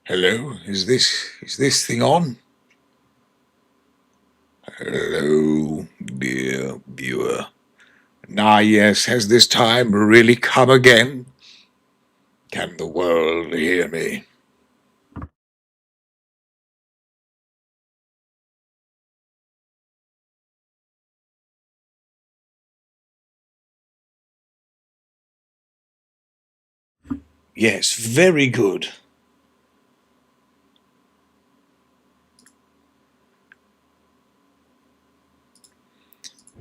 Hello, is this thing on? Hello, dear viewer. Ah, yes, has this time really come again? Can the world hear me? Yes, very good.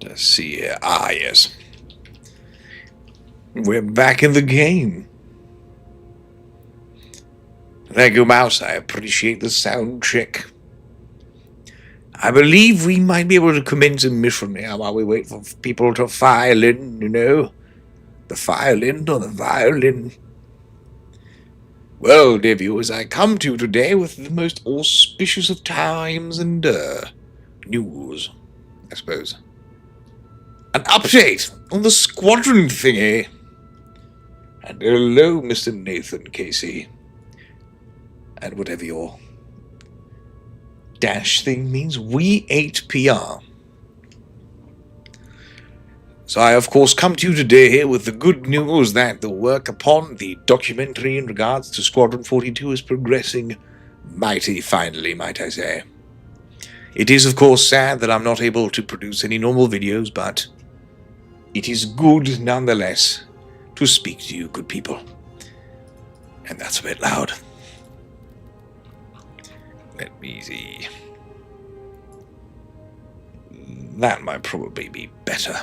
Let's see here. Ah, yes. We're back in the game. Thank you, Mouse. I appreciate the sound check. I believe we might be able to commence a mission now while we wait for people to file in, you know? The file in or the violin. Well, dear viewers, I come to you today with the most auspicious of times and, news, I suppose. An update on the Squadron thingy. And hello, Mr. Nathan Casey. And whatever your dash thing means, we 8PR. So I, of course, come to you today here with the good news that the work upon the documentary in regards to Squadron 42 is progressing mighty finely, might I say. It is, of course, sad that I'm not able to produce any normal videos, but it is good, nonetheless, to speak to you, good people. And that's a bit loud. Let me see. That might probably be better.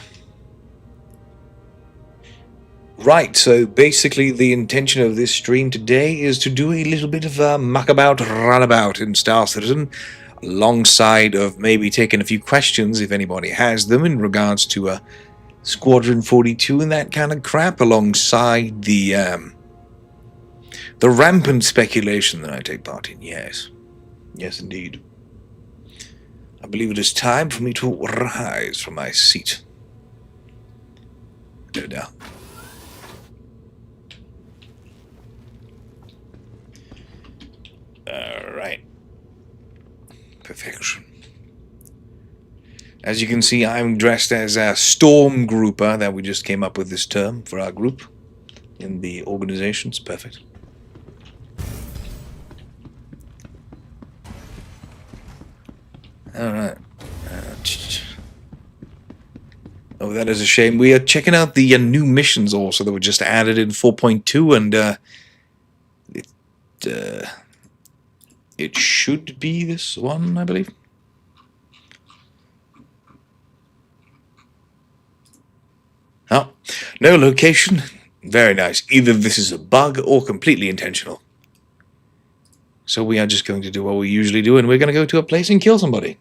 Right, so basically the intention of this stream today is to do a little bit of a muckabout, runabout in Star Citizen, alongside of maybe taking a few questions, if anybody has them, in regards to Squadron 42 and that kind of crap, alongside the rampant speculation that I take part in, yes. Yes, indeed. I believe it is time for me to rise from my seat. No doubt. Alright. Perfection. As you can see, I'm dressed as a storm grouper that we just came up with this term for our group in the organization. It's perfect. Alright. Oh, that is a shame. We are checking out the new missions also that were just added in 4.2, and it should be this one, I believe. Oh, no location. Very nice. Either this is a bug or completely intentional. So we are just going to do what we usually do, and we're going to go to a place and kill somebody.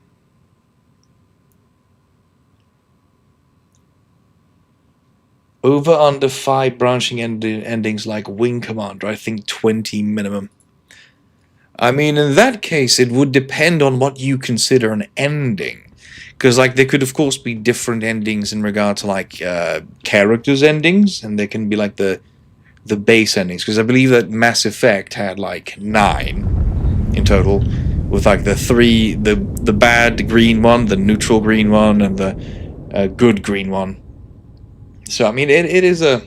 Over under 5 branching endings like Wing Commander, I think 20 minimum. I mean, in that case, it would depend on what you consider an ending. Because, like, there could, of course, be different endings in regard to, like, characters' endings, and there can be, like, the base endings. Because I believe that Mass Effect had, like, 9 in total, with, like, the bad green one, the neutral green one, and the good green one. So, I mean, it is a...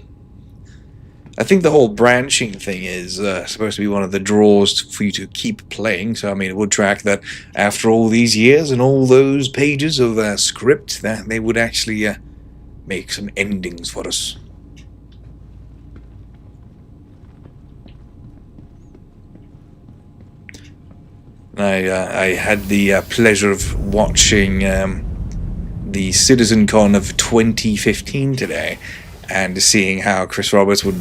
I think the whole branching thing is supposed to be one of the draws for you to keep playing. So, I mean, it would track that after all these years and all those pages of script, that they would actually make some endings for us. I had the pleasure of watching the CitizenCon of 2015 today, and seeing how Chris Roberts would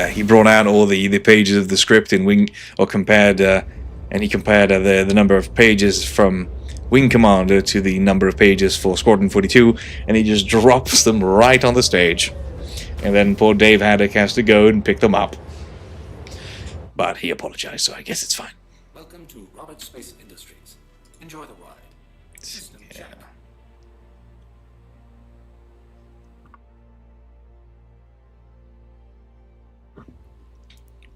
he brought out all the pages of the script in Wing, or compared and he compared the number of pages from Wing Commander to the number of pages for Squadron 42, and he just drops them right on the stage, and then poor Dave Haddock has to go and pick them up, but he apologized, so I guess it's fine. Welcome to Roberts Space Industries. Enjoy the ride. System check.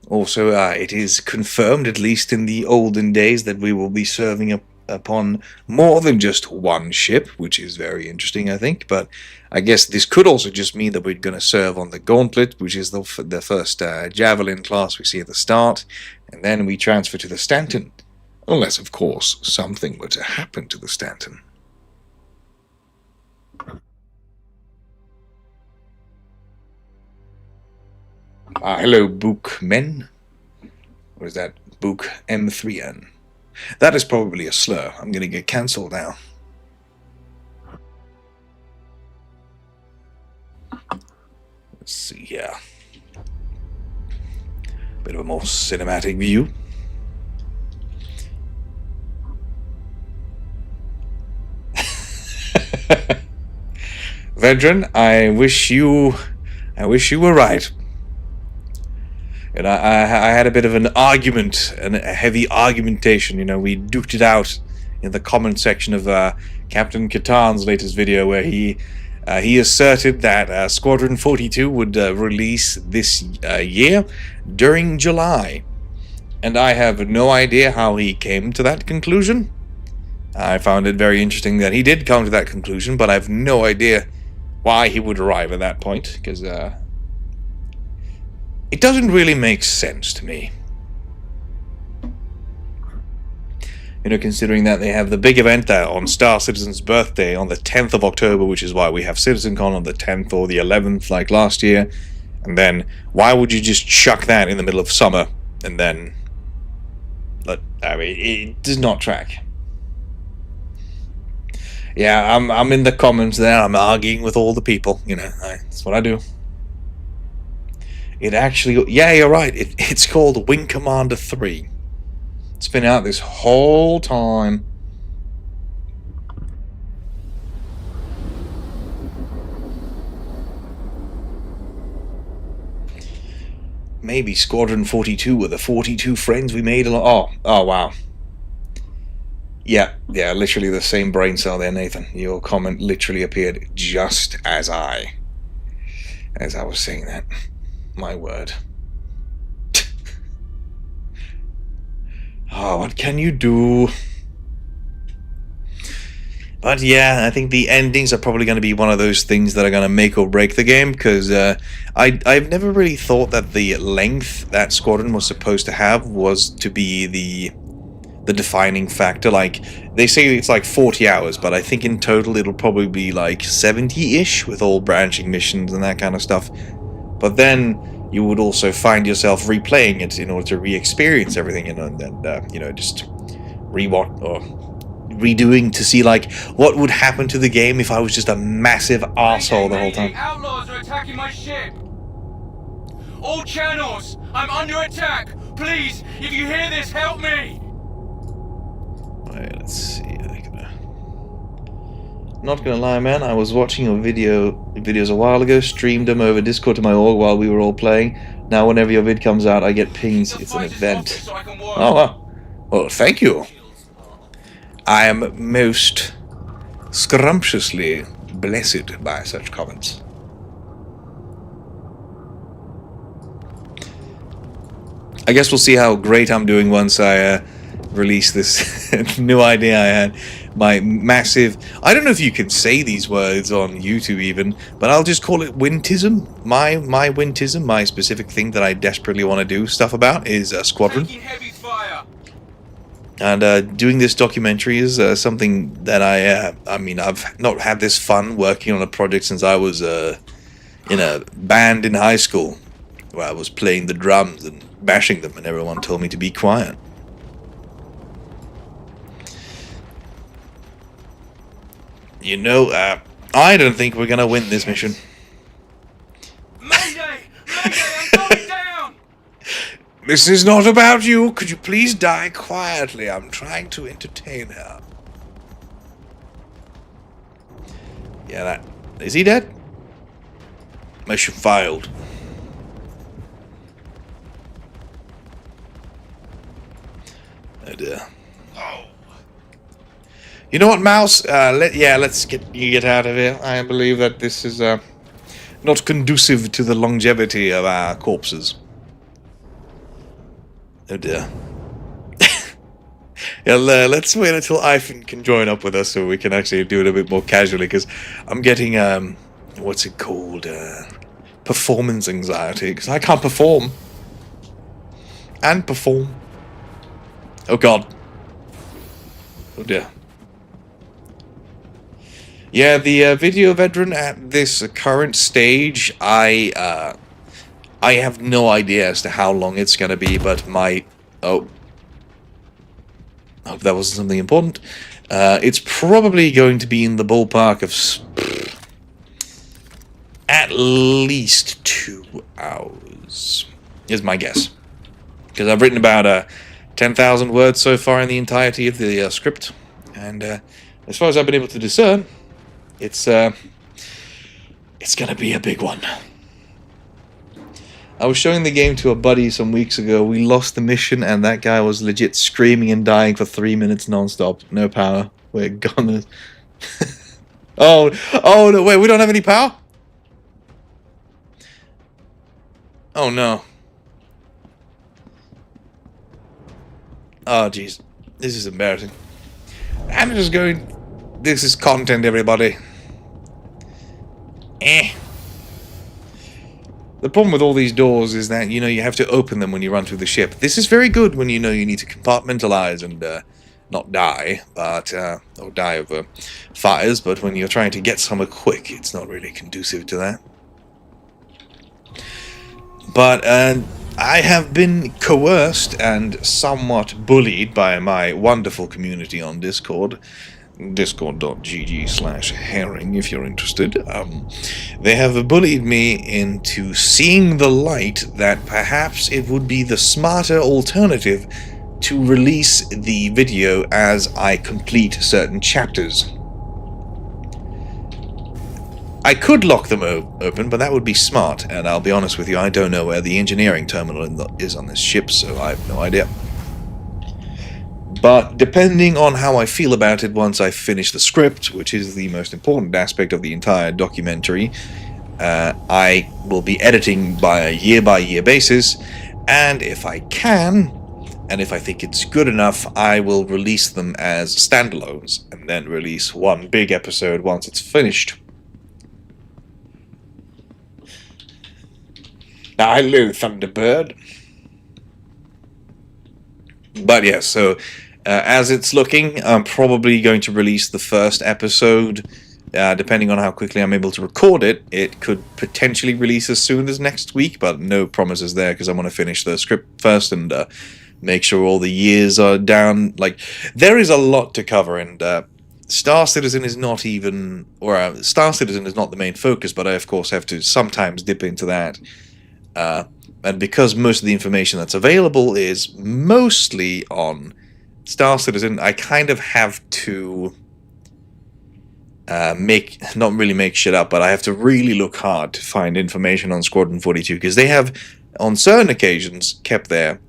Also, it is confirmed, at least in the olden days, that we will be serving upon more than just one ship, which is very interesting, I think. But I guess this could also just mean that we're going to serve on the Gauntlet, which is the first Javelin class we see at the start, and then we transfer to the Stanton. Unless, of course, something were to happen to the Stanton. Hello, Bookmen. Or is that Book M3N? That is probably a slur. I'm going to get cancelled now. Let's see here. Bit of a more cinematic view. Veteran, I wish you were right. And I had a bit of an argument, a heavy argumentation. You know, we duked it out in the comment section of Captain Katan's latest video, where he asserted that Squadron 42 would release this year during July, and I have no idea how he came to that conclusion. I found it very interesting that he did come to that conclusion, but I have no idea why he would arrive at that point, because it doesn't really make sense to me. You know, considering that they have the big event on Star Citizen's birthday on the 10th of October, which is why we have CitizenCon on the 10th or the 11th like last year. And then, why would you just chuck that in the middle of summer? And then, I mean, it does not track. Yeah, I'm in the comments there, I'm arguing with all the people, you know, that's what I do. It actually, yeah, you're right, it's called Wing Commander 3. It's been out this whole time. Maybe Squadron 42 were the 42 friends we made along. Oh, wow. Yeah, literally the same brain cell there, Nathan. Your comment literally appeared just as I was saying that. My word. Oh, what can you do? But yeah, I think the endings are probably going to be one of those things that are going to make or break the game, because I've never really thought that the length that Squadron was supposed to have was to be the defining factor. Like, they say it's like 40 hours, but I think in total it'll probably be like 70-ish with all branching missions and that kind of stuff. But then you would also find yourself replaying it in order to re-experience everything, you know, and then, you know, just redoing to see, like, what would happen to the game if I was just a massive arsehole the whole time. Outlaws are attacking my ship! All channels! I'm under attack! Please, if you hear this, help me! Alright, let's see. Not gonna lie, man, I was watching your videos a while ago, streamed them over Discord to my org while we were all playing. Now whenever your vid comes out, I get pings. It's an event. Oh, wow. Well, thank you. I am most scrumptiously blessed by such comments. I guess we'll see how great I'm doing once I release this new idea I had. My massive... I don't know if you can say these words on YouTube even, but I'll just call it wintism. My wintism, my specific thing that I desperately want to do stuff about is Squadron. And doing this documentary is something that I mean, I've not had this fun working on a project since I was in a band in high school, where I was playing the drums and bashing them, and everyone told me to be quiet. You know, I don't think we're gonna win this mission. Mayday! Mayday, I'm going down! This is not about you. Could you please die quietly? I'm trying to entertain her. Yeah, that... Is he dead? Mission failed. Oh dear. You know what, Mouse? Let's get out of here. I believe that this is not conducive to the longevity of our corpses. Oh dear. Yeah, let's wait until Ivan can join up with us so we can actually do it a bit more casually, because I'm getting, what's it called? Performance anxiety, because I can't perform. And perform. Oh god. Oh dear. Yeah, the video veteran at this current stage, I have no idea as to how long it's gonna be, but my... Oh. Hope that wasn't something important. It's probably going to be in the ballpark of at least 2 hours, is my guess. Because I've written about 10,000 words so far in the entirety of the script, and as far as I've been able to discern, it's gonna be a big one. I was showing the game to a buddy some weeks ago. We lost the mission, and that guy was legit screaming and dying for 3 minutes non-stop. No power. We're gonna... oh no, wait, we don't have any power? Oh no. Oh jeez. This is embarrassing. I'm just going... This is content, everybody. The problem with all these doors is that, you know, you have to open them when you run through the ship. This is very good when you know you need to compartmentalize and not die, but or die of fires, but when you're trying to get somewhere quick, it's not really conducive to that. But I have been coerced and somewhat bullied by my wonderful community on Discord. Discord.gg/herring if you're interested. They have bullied me into seeing the light that perhaps it would be the smarter alternative to release the video as I complete certain chapters. I could lock them open, but that would be smart, and I'll be honest with you, I don't know where the engineering terminal is on this ship, so I have no idea. But depending on how I feel about it once I finish the script, which is the most important aspect of the entire documentary, I will be editing by a year-by-year basis, and if I can, and if I think it's good enough, I will release them as standalones, and then release one big episode once it's finished. Hello, Thunderbird. But yeah, so... as it's looking, I'm probably going to release the first episode, depending on how quickly I'm able to record it. It could potentially release as soon as next week, but no promises there, because I want to finish the script first and make sure all the years are down. Like, there is a lot to cover, and Star Citizen is not even... or Star Citizen is not the main focus, but I, of course, have to sometimes dip into that. And because most of the information that's available is mostly on... Star Citizen, I kind of have to not really make shit up, but I have to really look hard to find information on Squadron 42, because they have, on certain occasions, kept their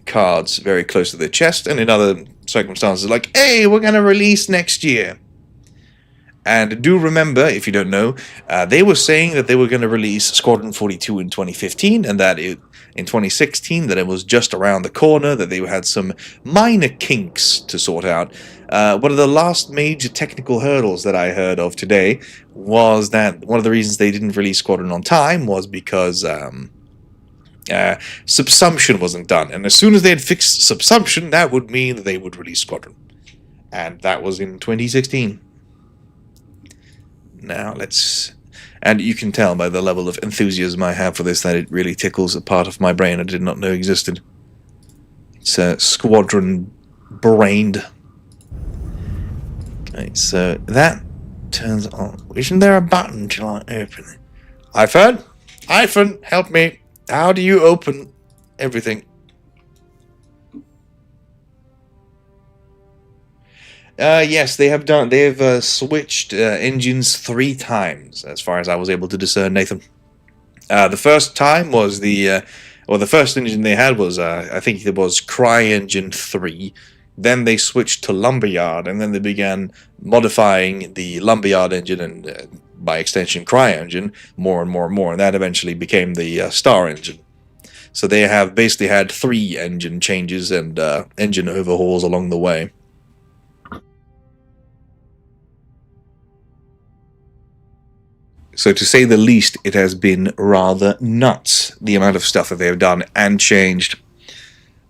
cards very close to their chest, and in other circumstances, like, hey, we're going to release next year. And do remember, if you don't know, they were saying that they were going to release Squadron 42 in 2015, and that in 2016, that it was just around the corner, that they had some minor kinks to sort out. One of the last major technical hurdles that I heard of today was that one of the reasons they didn't release Squadron on time was because subsumption wasn't done. And as soon as they had fixed subsumption, that would mean that they would release Squadron. And that was in 2016. Now let's... And you can tell by the level of enthusiasm I have for this that it really tickles a part of my brain I did not know existed. It's Squadron-brained. Okay, so that turns on. Isn't there a button to like open it? iPhone? iPhone, help me. How do you open everything? Yes, they have done. They have switched engines 3 times, as far as I was able to discern, Nathan. The first time was the first engine they had was, I think it was CryEngine 3. Then they switched to Lumberyard, and then they began modifying the Lumberyard engine and, by extension, CryEngine more and more and more, and that eventually became the Star engine. So they have basically had 3 engine changes and engine overhauls along the way. So to say the least, it has been rather nuts, the amount of stuff that they have done and changed.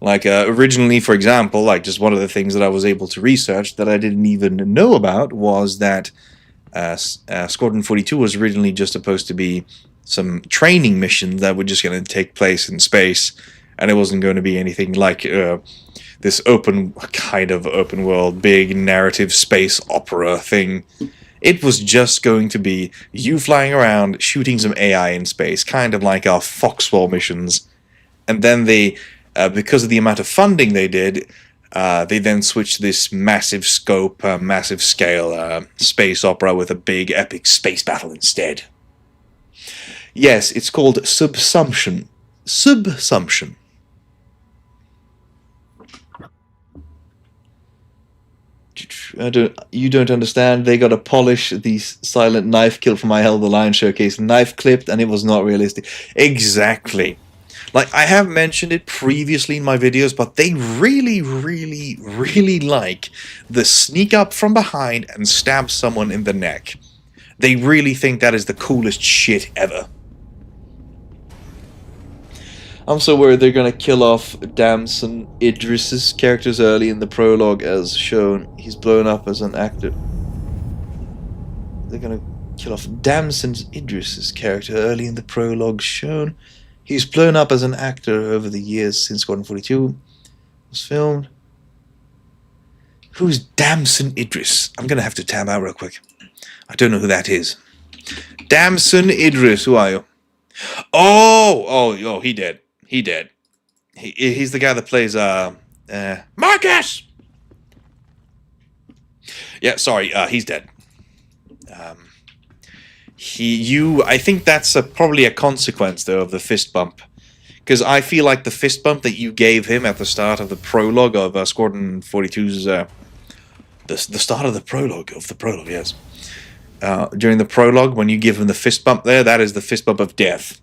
Like, originally, for example, like, just one of the things that I was able to research that I didn't even know about was that Squadron 42 was originally just supposed to be some training missions that were just going to take place in space, and it wasn't going to be anything like this kind of open world, big narrative space opera thing. It was just going to be you flying around, shooting some AI in space, kind of like our Foxwell missions. And then they, because of the amount of funding they did, they then switched to this massive scope, massive scale space opera with a big epic space battle instead. Yes, it's called Subsumption. Subsumption. You don't understand. They got to polish the silent knife kill from my Hell the Lion showcase. Knife clipped, and it was not realistic. Exactly. Like, I have mentioned it previously in my videos, but they really, really, really like the sneak up from behind and stab someone in the neck. They really think that is the coolest shit ever. I'm so worried they're gonna kill off Damson Idris's characters early in the prologue as shown. He's blown up as an actor. They're gonna kill off Damson Idris's character early in the prologue shown. He's blown up as an actor over the years since Squadron 42 was filmed. Who's Damson Idris? I'm gonna have to tab out real quick. I don't know who that is. Damson Idris, who are you? Oh, he dead. He dead. He's the guy that plays Marcus. Yeah, sorry, he's dead. I think that's probably a consequence though of the fist bump, because I feel like the fist bump that you gave him at the start of the prologue of Squadron 42's the start of the prologue, yes. During the prologue, when you give him the fist bump there, that is the fist bump of death.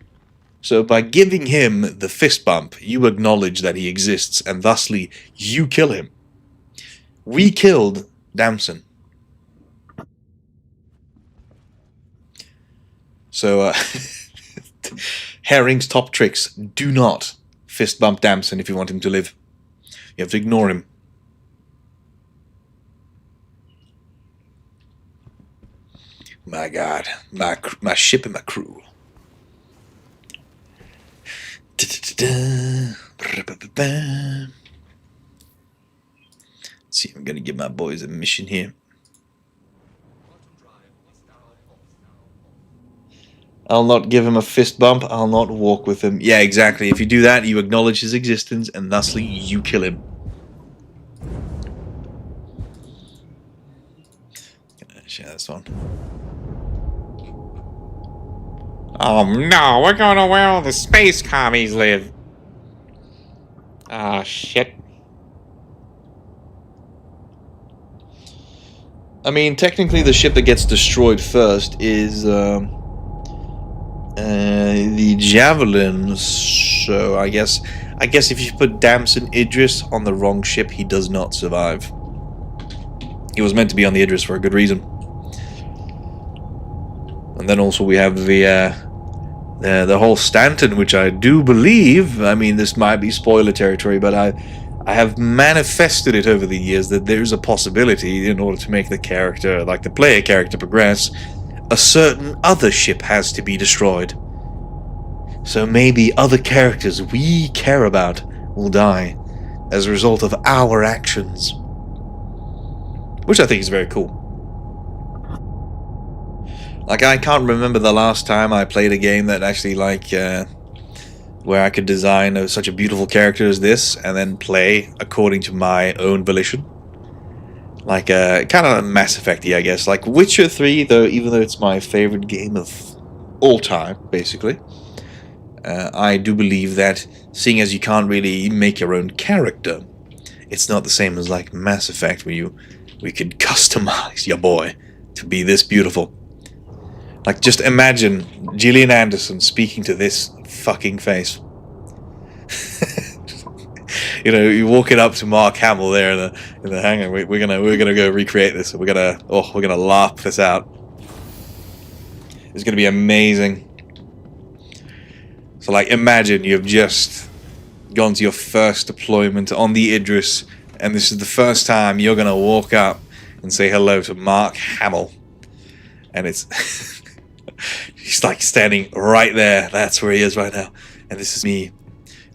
So by giving him the fist bump, you acknowledge that he exists, and thusly, you kill him. We killed Damson. So, Herring's top tricks: do not fist bump Damson if you want him to live. You have to ignore him. My God, my ship and my crew. Let's see if I'm gonna give my boys a mission here. I'll not give him a fist bump. I'll not walk with him. Yeah, exactly. If you do that, you acknowledge his existence, and thusly you kill him. Gonna share this one. Oh no, we're going to where all the space commies live. Ah, shit. I mean, technically the ship that gets destroyed first is the Javelin, so I guess if you put Damson Idris on the wrong ship, he does not survive. He was meant to be on the Idris for a good reason. And then also we have the whole Stanton, which I do believe, I mean, this might be spoiler territory, but I have manifested it over the years that there's a possibility, in order to make the character, like the player character, progress, a certain other ship has to be destroyed. So maybe other characters we care about will die as a result of our actions. Which I think is very cool. Like, I can't remember the last time I played a game that actually, like, where I could design such a beautiful character as this, and then play according to my own volition. Like, kind of Mass Effect-y, I guess. Like, Witcher 3, though, even though it's my favorite game of all time, basically, I do believe that, seeing as you can't really make your own character, it's not the same as, like, Mass Effect, where we could customize your boy to be this beautiful. Like, just imagine Gillian Anderson speaking to this fucking face. You know, you're walking up to Mark Hamill there in the hangar. We're gonna go recreate this. We're gonna laugh this out. It's gonna be amazing. So like, imagine you've just gone to your first deployment on the Idris, and this is the first time you're gonna walk up and say hello to Mark Hamill, and it's he's like standing right there. That's where he is right now, and this is me,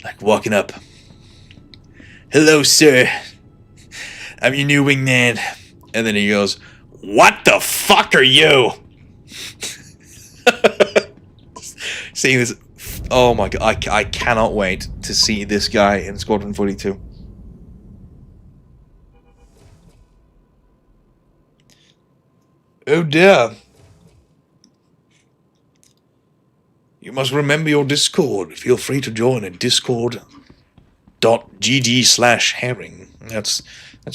like walking up. Hello, sir. I'm your new wingman. And then he goes, "What the fuck are you?" Seeing this, oh my god, I cannot wait to see this guy in Squadron 42. Oh dear. You must remember your Discord. Feel free to join at discord.gg/herring. That's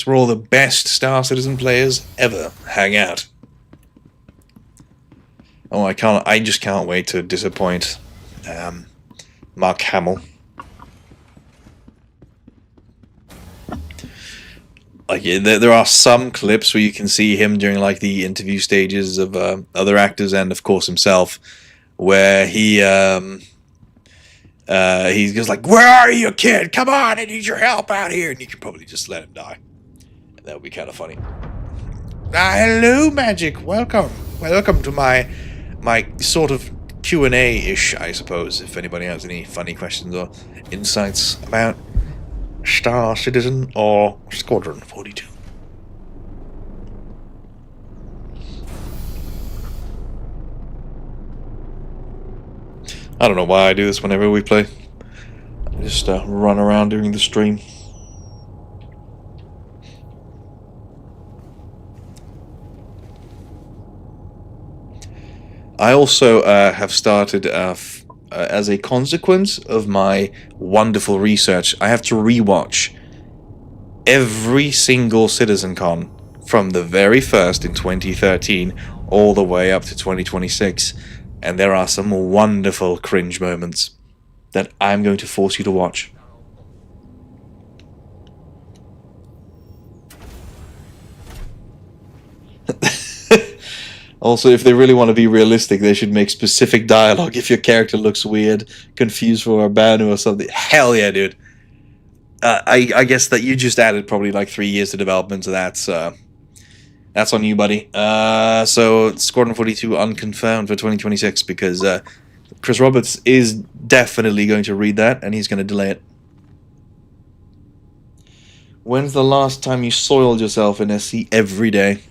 where all the best Star Citizen players ever hang out. Oh, I just can't wait to disappoint Mark Hamill. Like, there are some clips where you can see him during like the interview stages of other actors and of course himself, where he goes like, "Where are you, kid? Come on, I need your help out here," and you can probably just let him die. And that would be kind of funny. Hello, Magic. Welcome to my sort of Q&A-ish, I suppose, if anybody has any funny questions or insights about Star Citizen or Squadron 42. I don't know why I do this whenever we play. I just run around during the stream. I also have started, as a consequence of my wonderful research, I have to rewatch every single CitizenCon from the very first in 2013 all the way up to 2026. And there are some wonderful cringe moments that I'm going to force you to watch. Also, if they really want to be realistic, they should make specific dialogue if your character looks weird, confused for a Banu or something. Hell yeah, dude. I guess that you just added probably like 3 years to development, so that's on you, buddy. So Squadron 42 unconfirmed for 2026 because Chris Roberts is definitely going to read that and he's going to delay it. When's the last time you soiled yourself in SC? Every day.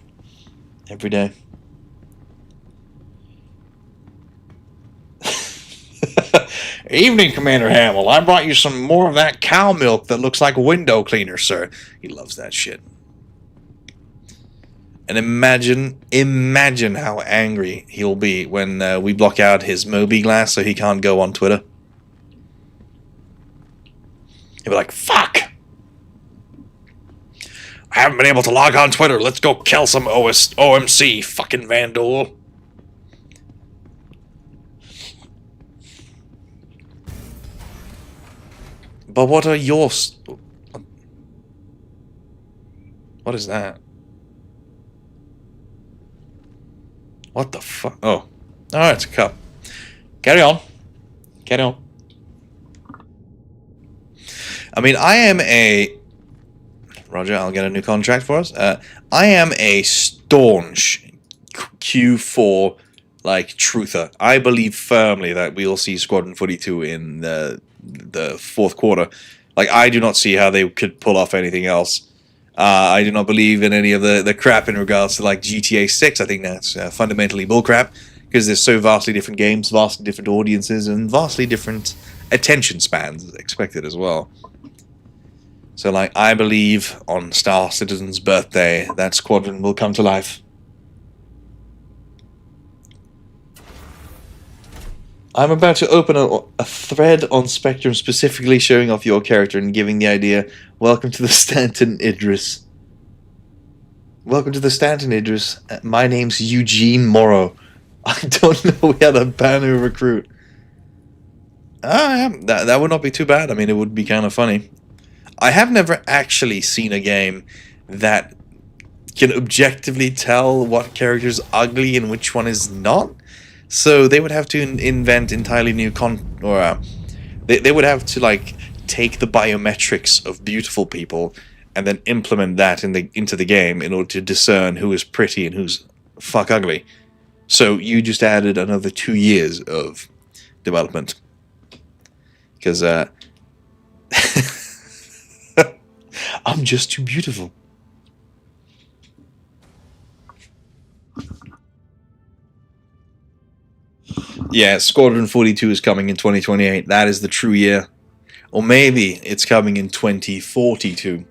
Every day. Evening, Commander Hamill. I brought you some more of that cow milk that looks like window cleaner, sir. He loves that shit. And imagine how angry he'll be when we block out his Moby glass so he can't go on Twitter. He'll be like, "Fuck! I haven't been able to log on Twitter. Let's go kill some OMC, fucking vandal." But what are your... What is that? What the fuck? Oh. Alright, it's a cup. Carry on. Carry on. I mean, I am a... Roger, I'll get a new contract for us. I am a staunch Q4, like, truther. I believe firmly that we'll see Squadron 42 in the fourth quarter. Like, I do not see how they could pull off anything else. I do not believe in any of the crap in regards to, like, GTA 6. I think that's fundamentally bullcrap, because there's so vastly different games, vastly different audiences, and vastly different attention spans expected as well. So, like, I believe on Star Citizen's birthday that Squadron will come to life. I'm about to open a thread on Spectrum specifically showing off your character and giving the idea, welcome to the Stanton Idris. Welcome to the Stanton Idris. My name's Eugene Morrow. I don't know we had a Banu recruit. Yeah, that would not be too bad. I mean, it would be kind of funny. I have never actually seen a game that can objectively tell what character is ugly and which one is not. So they would have to invent entirely new they would have to like take the biometrics of beautiful people and then implement that into the game in order to discern who is pretty and who's fuck ugly. So you just added another 2 years of development. Because I'm just too beautiful. Yeah, Squadron 42 is coming in 2028. That is the true year. Or maybe it's coming in 2042.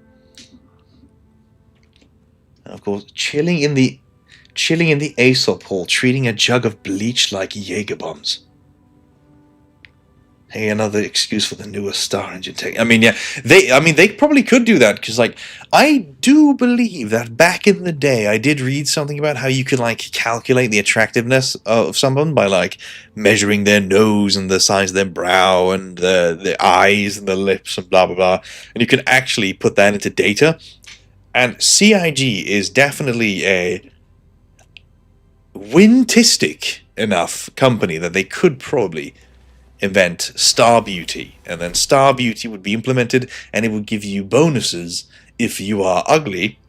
And of course, chilling in the Aesop hall, treating a jug of bleach like Jaeger bombs. Hey, another excuse for the newest Star Engine tech. I mean, yeah, they probably could do that, because, like, I do believe that back in the day, I did read something about how you could, like, calculate the attractiveness of someone by, like, measuring their nose and the size of their brow and the eyes and the lips and blah, blah, blah. And you can actually put that into data. And CIG is definitely a wintistic enough company that they could probably invent Star Beauty, and then Star Beauty would be implemented, and it would give you bonuses if you are ugly.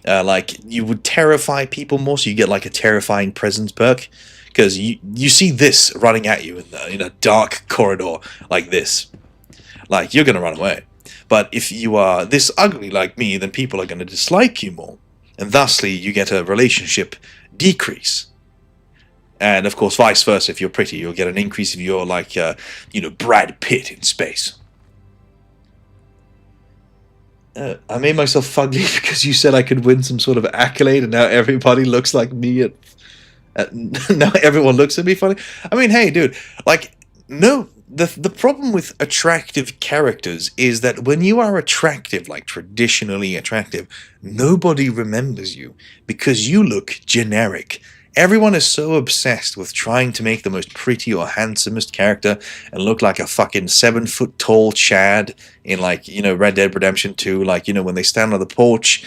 Like, you would terrify people more, so you get like a terrifying presence perk, because you see this running at you in a dark corridor like this, like, you're gonna run away. But if you are this ugly like me, then people are gonna dislike you more, and thusly you get a relationship decrease. And, of course, vice versa. If you're pretty, you'll get an increase if you're like, Brad Pitt in space. I made myself fugly because you said I could win some sort of accolade, and now everybody looks like me. Now everyone looks at me funny. I mean, hey, dude, like, no. The problem with attractive characters is that when you are attractive, like traditionally attractive, nobody remembers you because you look generic. Everyone is so obsessed with trying to make the most pretty or handsomest character and look like a fucking 7-foot-tall Chad in, like, Red Dead Redemption 2, like, when they stand on the porch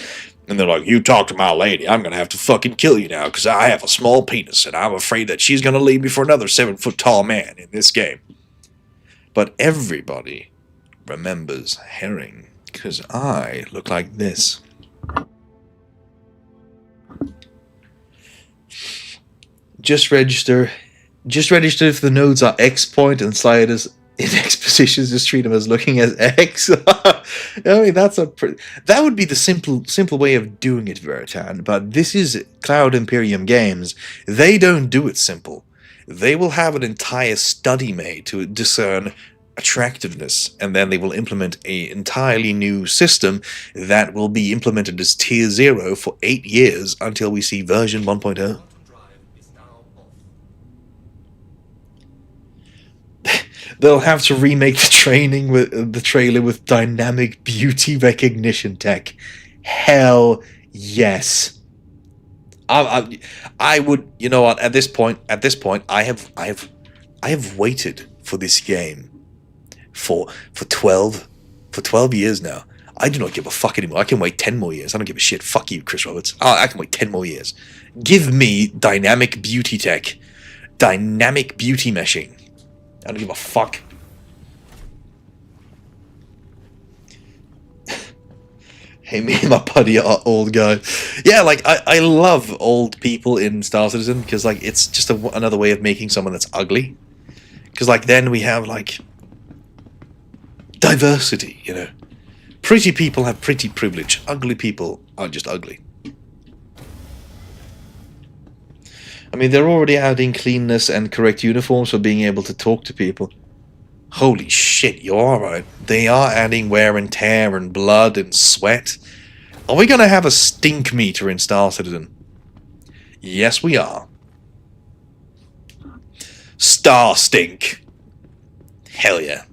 and they're like, you talk to my lady, I'm gonna have to fucking kill you now because I have a small penis and I'm afraid that she's gonna leave me for another 7-foot-tall man in this game. But everybody remembers Herring because I look like this. Just register if the nodes are X point and sliders in X positions. Just treat them as looking as X. I mean, that would be the simple way of doing it, Veritan. But this is Cloud Imperium Games. They don't do it simple. They will have an entire study made to discern attractiveness, and then they will implement an entirely new system that will be implemented as Tier 0 for 8 years until we see version 1.0. They'll have to remake the trailer with dynamic beauty recognition tech. Hell yes. I would, you know what? At this point, I have waited for this game for 12 years now. I do not give a fuck anymore. I can wait 10 more years. I don't give a shit. Fuck you, Chris Roberts. I can wait 10 more years. Give me dynamic beauty tech, dynamic beauty meshing. I don't give a fuck. Hey, me and my buddy are old guys. Yeah, like, I love old people in Star Citizen because, like, it's just another way of making someone that's ugly. Because, like, then we have, like, diversity, Pretty people have pretty privilege. Ugly people are just ugly. I mean, they're already adding cleanness and correct uniforms for being able to talk to people. Holy shit, you're alright. They are adding wear and tear and blood and sweat. Are we gonna have a stink meter in Star Citizen? Yes, we are. Star stink. Hell yeah.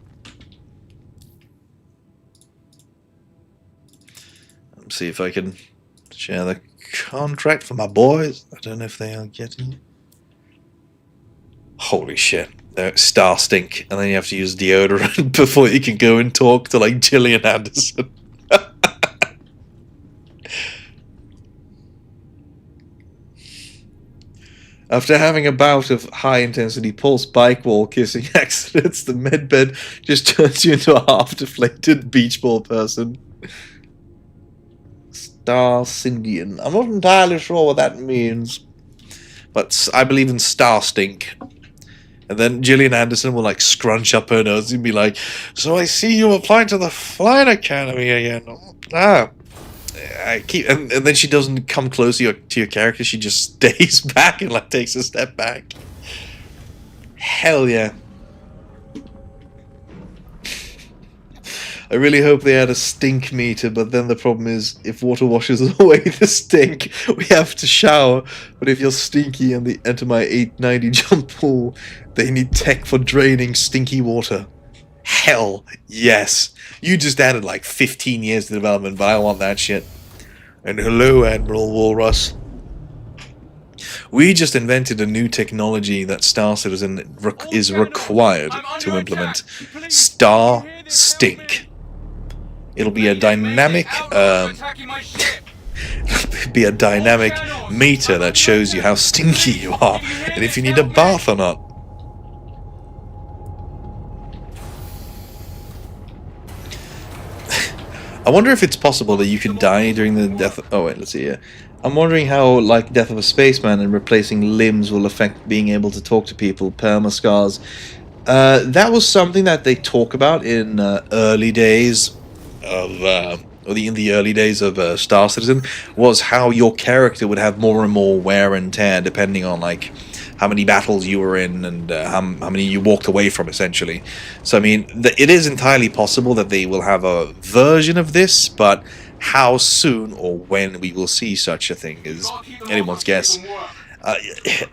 Let's see if I can share the contract for my boys. I don't know if they are getting it. Holy shit. They're Star stink, and then you have to use deodorant before you can go and talk to, like, Gillian Anderson. After having a bout of high-intensity pulse bike wall kissing accidents, the medbed just turns you into a half-deflated beach ball person. Star Syndian. I'm not entirely sure what that means. But I believe in Star Stink. And then Gillian Anderson will like scrunch up her nose and be like, "So I see you applying to the Flight Academy again." Ah. And then she doesn't come close to your character, she just stays back and like takes a step back. Hell yeah. I really hope they had a stink meter, but then the problem is, if water washes away the stink, we have to shower. But if you're stinky and they enter my 890 jump pool, they need tech for draining stinky water. Hell yes. You just added like 15 years to development, but I want that shit. And hello, Admiral Walrus. We just invented a new technology that Star Citizen is required to implement. Star Stink. It'll be a dynamic, meter that shows you how stinky you are and if you need a bath or not. I wonder if it's possible that you could die during the death. Oh wait, let's see here. I'm wondering how, like, Death of a Spaceman and replacing limbs will affect being able to talk to people. Perma scars. That was something that they talk about in early days of in the early days of Star Citizen, was how your character would have more and more wear and tear depending on like how many battles you were in and how many you walked away from, essentially. So I mean, it is entirely possible that they will have a version of this, but how soon or when we will see such a thing is anyone's guess.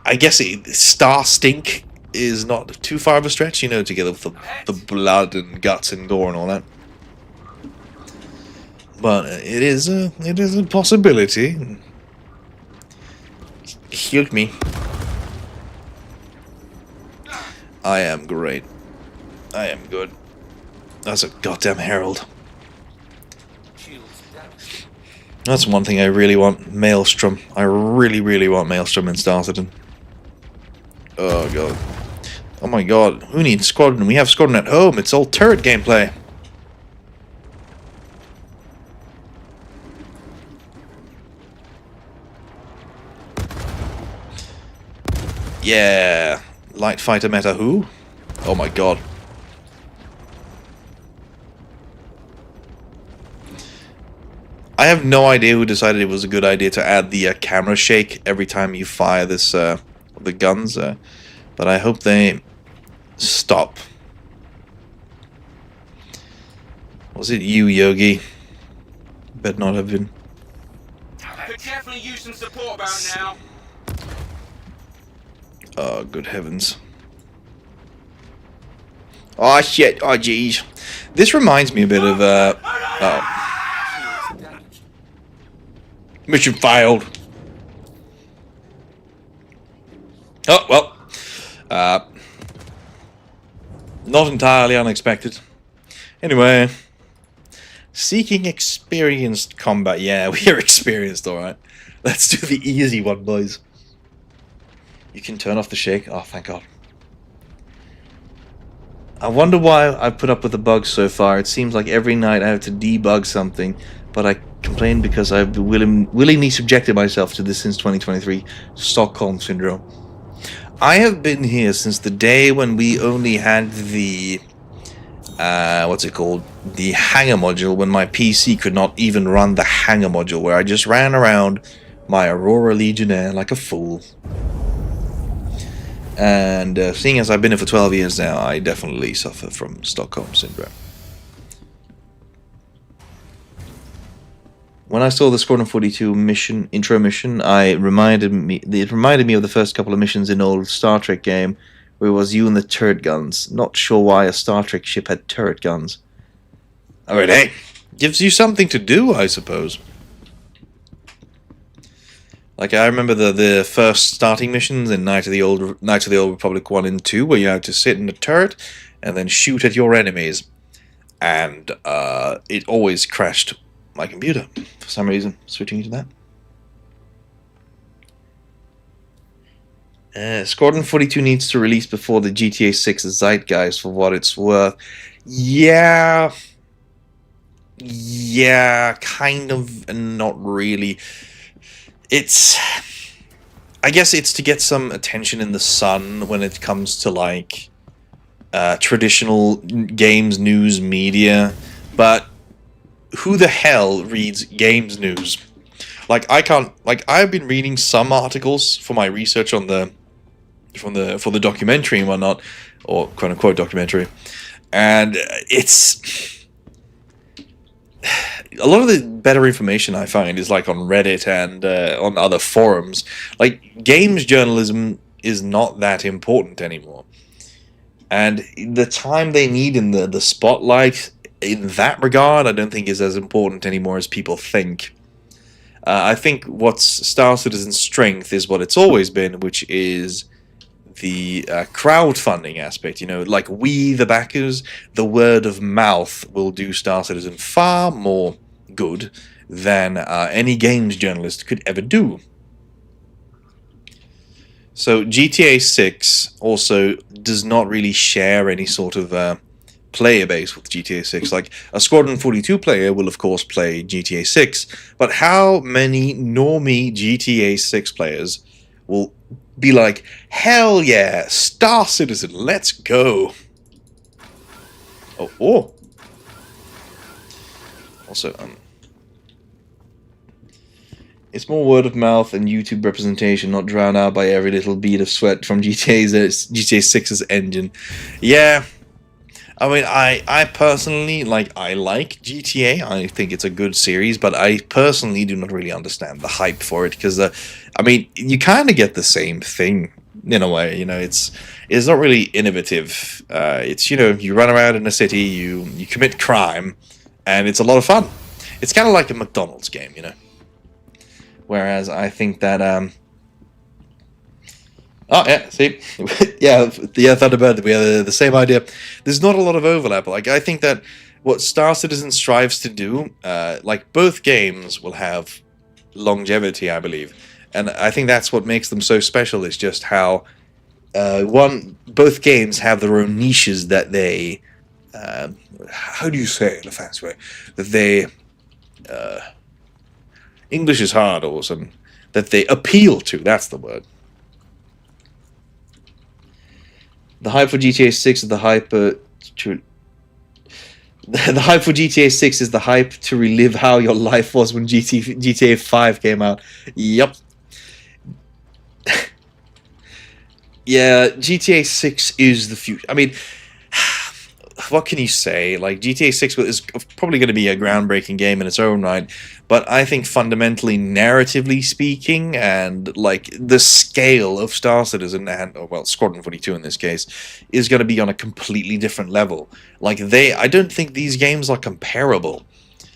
I guess Star Stink is not too far of a stretch, you know, together with the blood and guts and gore and all that. But it is a possibility. Excuse me. I am great. I am good. That's a goddamn herald. That's one thing I really want. Maelstrom. I really, really want Maelstrom in Star Citizen. Oh god. Oh my god. Who needs Squadron? We have Squadron at home. It's all turret gameplay. Yeah. Light fighter meta who? Oh my god. I have no idea who decided it was a good idea to add the camera shake every time you fire this the guns, but I hope they stop. Was it you, Yogi? Bet not have been. I could definitely use some support about now. Oh, good heavens. Oh shit, oh jeez. This reminds me a bit of, oh. Mission failed. Oh, well. Not entirely unexpected. Anyway. Seeking experienced combat. Yeah, we are experienced, alright. Let's do the easy one, boys. You can turn off the shake. Oh, thank God. I wonder why I put up with the bugs so far. It seems like every night I have to debug something, but I complain because I've willingly subjected myself to this since 2023. Stockholm Syndrome. I have been here since the day when we only had the... what's it called? The hangar module, when my PC could not even run the hangar module, where I just ran around my Aurora Legionnaire like a fool. And seeing as I've been here for 12 years now, I definitely suffer from Stockholm Syndrome. When I saw the Squadron 42 mission, intro mission, it reminded me of the first couple of missions in old Star Trek game, where it was you and the turret guns. Not sure why a Star Trek ship had turret guns. Alright, hey, gives you something to do, I suppose. Like, I remember the first starting missions in Knights of the Old Republic 1 and 2, where you had to sit in the turret and then shoot at your enemies. And it always crashed my computer for some reason, switching to that. Squadron 42 needs to release before the GTA 6 Zeitgeist, for what it's worth. Yeah, kind of, and not really. I guess it's to get some attention in the sun when it comes to like traditional games news media, but who the hell reads games news? Like I've been reading some articles for my research on for the documentary and whatnot, or quote unquote documentary, and it's a lot of the better information I find is like on Reddit and on other forums. Like, games journalism is not that important anymore, and the time they need in the spotlight in that regard, I don't think is as important anymore as people think. I think what's Star Citizen's strength is what it's always been, which is the crowdfunding aspect. You know, like, we, the backers, the word of mouth will do Star Citizen far more good than any games journalist could ever do. So GTA 6 also does not really share any sort of player base with GTA 6. Like, a Squadron 42 player will of course play GTA 6, but how many normie GTA 6 players will be like, hell yeah, Star Citizen, let's go? Oh. Also, it's more word of mouth and YouTube representation, not drowned out by every little bead of sweat from GTA 6's engine. Yeah. I mean, I personally, I like GTA. I think it's a good series, but I personally do not really understand the hype for it, because, I mean, you kind of get the same thing, in a way, you know, it's not really innovative. It's, you know, you run around in a city, you commit crime, and it's a lot of fun. It's kind of like a McDonald's game, you know. Whereas I think that, oh, yeah, see? yeah, Thunderbird, we have the same idea. There's not a lot of overlap. Like, I think that what Star Citizen strives to do, like, both games will have longevity, I believe. And I think that's what makes them so special, is just how, both games have their own niches that they, how do you say it in a fancy way? That they, English is hard, or something. That they appeal to, that's the word. The hype for GTA 6 is the hype the hype for GTA 6 is the hype to relive how your life was when GTA 5 came out. Yup. Yeah, GTA 6 is the future. I mean, what can you say? Like, GTA 6 is probably going to be a groundbreaking game in its own right, but I think fundamentally, narratively speaking, and like the scale of Star Citizen and, well, Squadron 42 in this case, is going to be on a completely different level. Like, I don't think these games are comparable,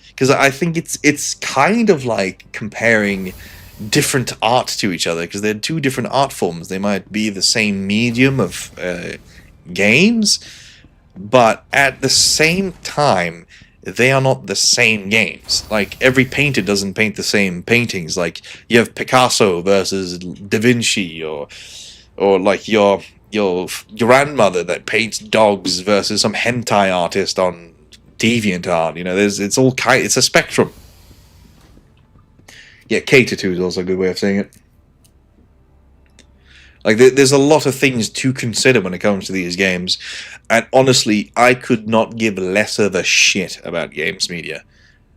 because I think it's kind of like comparing different art to each other, because they're two different art forms. They might be the same medium of games, but at the same time, they are not the same games. Like, every painter doesn't paint the same paintings. Like, you have Picasso versus Da Vinci, or like your grandmother that paints dogs versus some hentai artist on DeviantArt. You know, it's a spectrum. Yeah, cater to is also a good way of saying it. Like, there's a lot of things to consider when it comes to these games, and honestly, I could not give less of a shit about games media.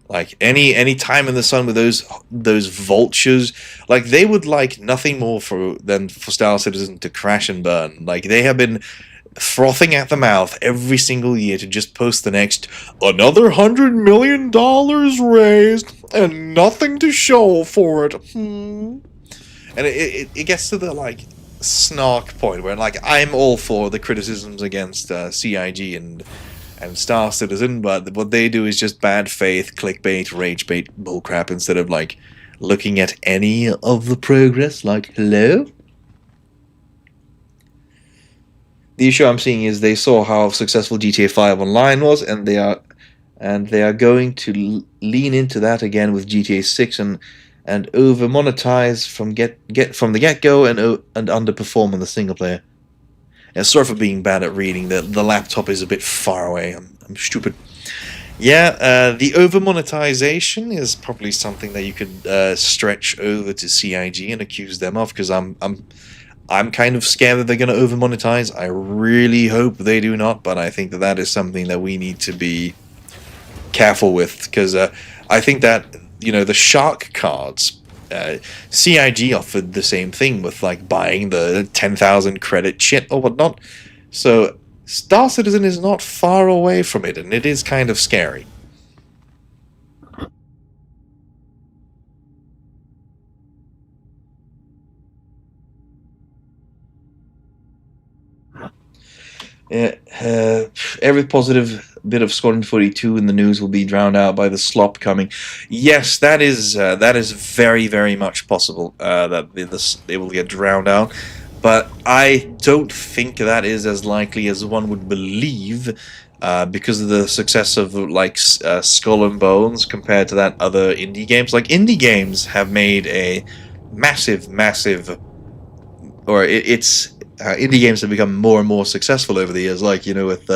Like, any time in the sun with those vultures, like, they would like nothing more than for Star Citizen to crash and burn. Like, they have been frothing at the mouth every single year to just post the next another $100 million raised and nothing to show for it. And it gets to the, like, snark point where, like, I'm all for the criticisms against CIG and Star Citizen, but what they do is just bad faith, clickbait, rage bait bullcrap, instead of, like, looking at any of the progress. Like, hello? The issue I'm seeing is they saw how successful GTA 5 Online was, and they are going to lean into that again with GTA 6, and and over monetize from from the get-go and underperform in the single player. And sorry for being bad at reading. The laptop is a bit far away. I'm stupid. Yeah, the over monetization is probably something that you could stretch over to CIG and accuse them of, because I'm kind of scared that they're going to over monetize. I really hope they do not, but I think that is something that we need to be careful with, because I think that, you know, the shark cards, CIG offered the same thing with like buying the 10,000 credit shit or whatnot. So Star Citizen is not far away from it, and it is kind of scary. Every positive bit of Squadron 42 in the news will be drowned out by the slop coming. Yes, that is very, very much possible that they will get drowned out. But I don't think that is as likely as one would believe, because of the success of like Skull and Bones compared to that other indie games. Like, indie games have made a massive, indie games have become more and more successful over the years. Like, you know, with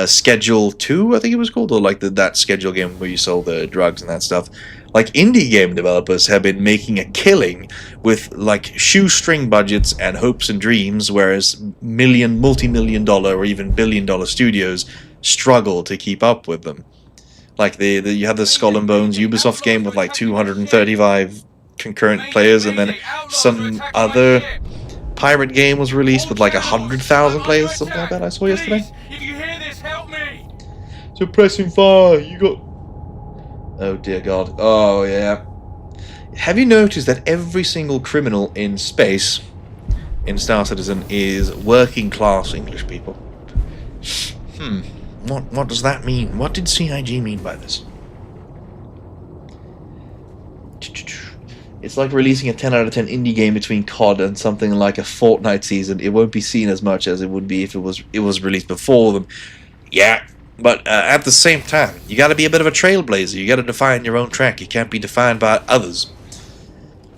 Schedule 2, I think it was called, or like that Schedule game where you sold the drugs and that stuff. Like, indie game developers have been making a killing with like shoestring budgets and hopes and dreams, whereas multi-million dollar or even billion-dollar studios struggle to keep up with them. Like you had the Skull and Bones Ubisoft game with like 235 concurrent players, and then some other pirate game was released with like 100,000 players, something like that. I saw yesterday. If you hear this, help me. Suppressing fire. You got. Oh dear God. Oh yeah. Have you noticed that every single criminal in space in Star Citizen is working class English people? What does that mean? What did CIG mean by this? It's like releasing a 10 out of 10 indie game between COD and something like a Fortnite season. It won't be seen as much as it would be if it was released before them. Yeah, but at the same time, you got to be a bit of a trailblazer. You got to define your own track. You can't be defined by others.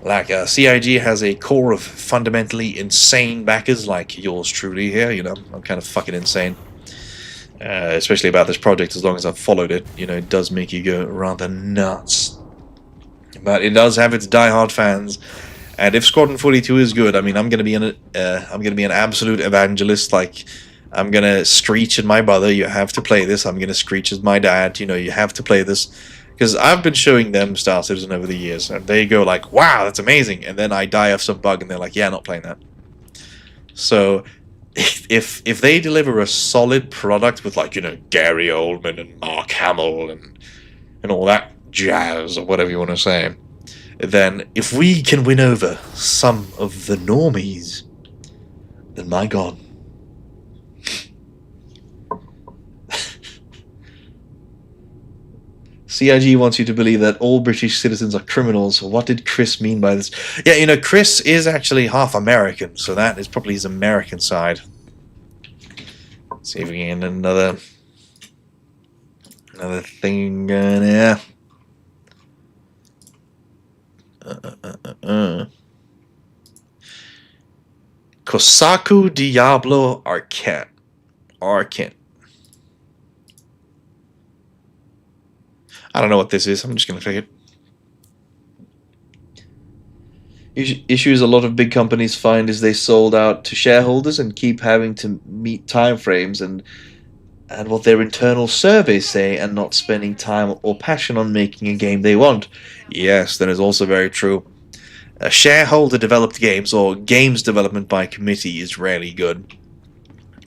Like, CIG has a core of fundamentally insane backers like yours truly here. You know, I'm kind of fucking insane. Especially about this project, as long as I've followed it. You know, it does make you go rather nuts. But it does have its diehard fans, and if Squadron 42 is good, I mean, I'm gonna be an absolute evangelist. Like, I'm gonna screech at my brother, "You have to play this." I'm gonna screech at my dad, "You know, you have to play this," because I've been showing them Star Citizen over the years, and they go like, "Wow, that's amazing," and then I die of some bug, and they're like, "Yeah, not playing that." So, if they deliver a solid product with, like, you know, Gary Oldman and Mark Hamill and all that jazz, or whatever you want to say, then if we can win over some of the normies, then my God. CIG wants you to believe that all British citizens are criminals. What did Chris mean by this? Yeah, you know, Chris is actually half American, so that is probably his American side. Let's see if we can get another thing going here. Kosaku Diablo Arcane. I don't know what this is. I'm just going to take it. Issues a lot of big companies find is they sold out to shareholders and keep having to meet timeframes and what their internal surveys say, and not spending time or passion on making a game they want. Yes, that is also very true. Shareholder-developed games, or games development by committee, is rarely good.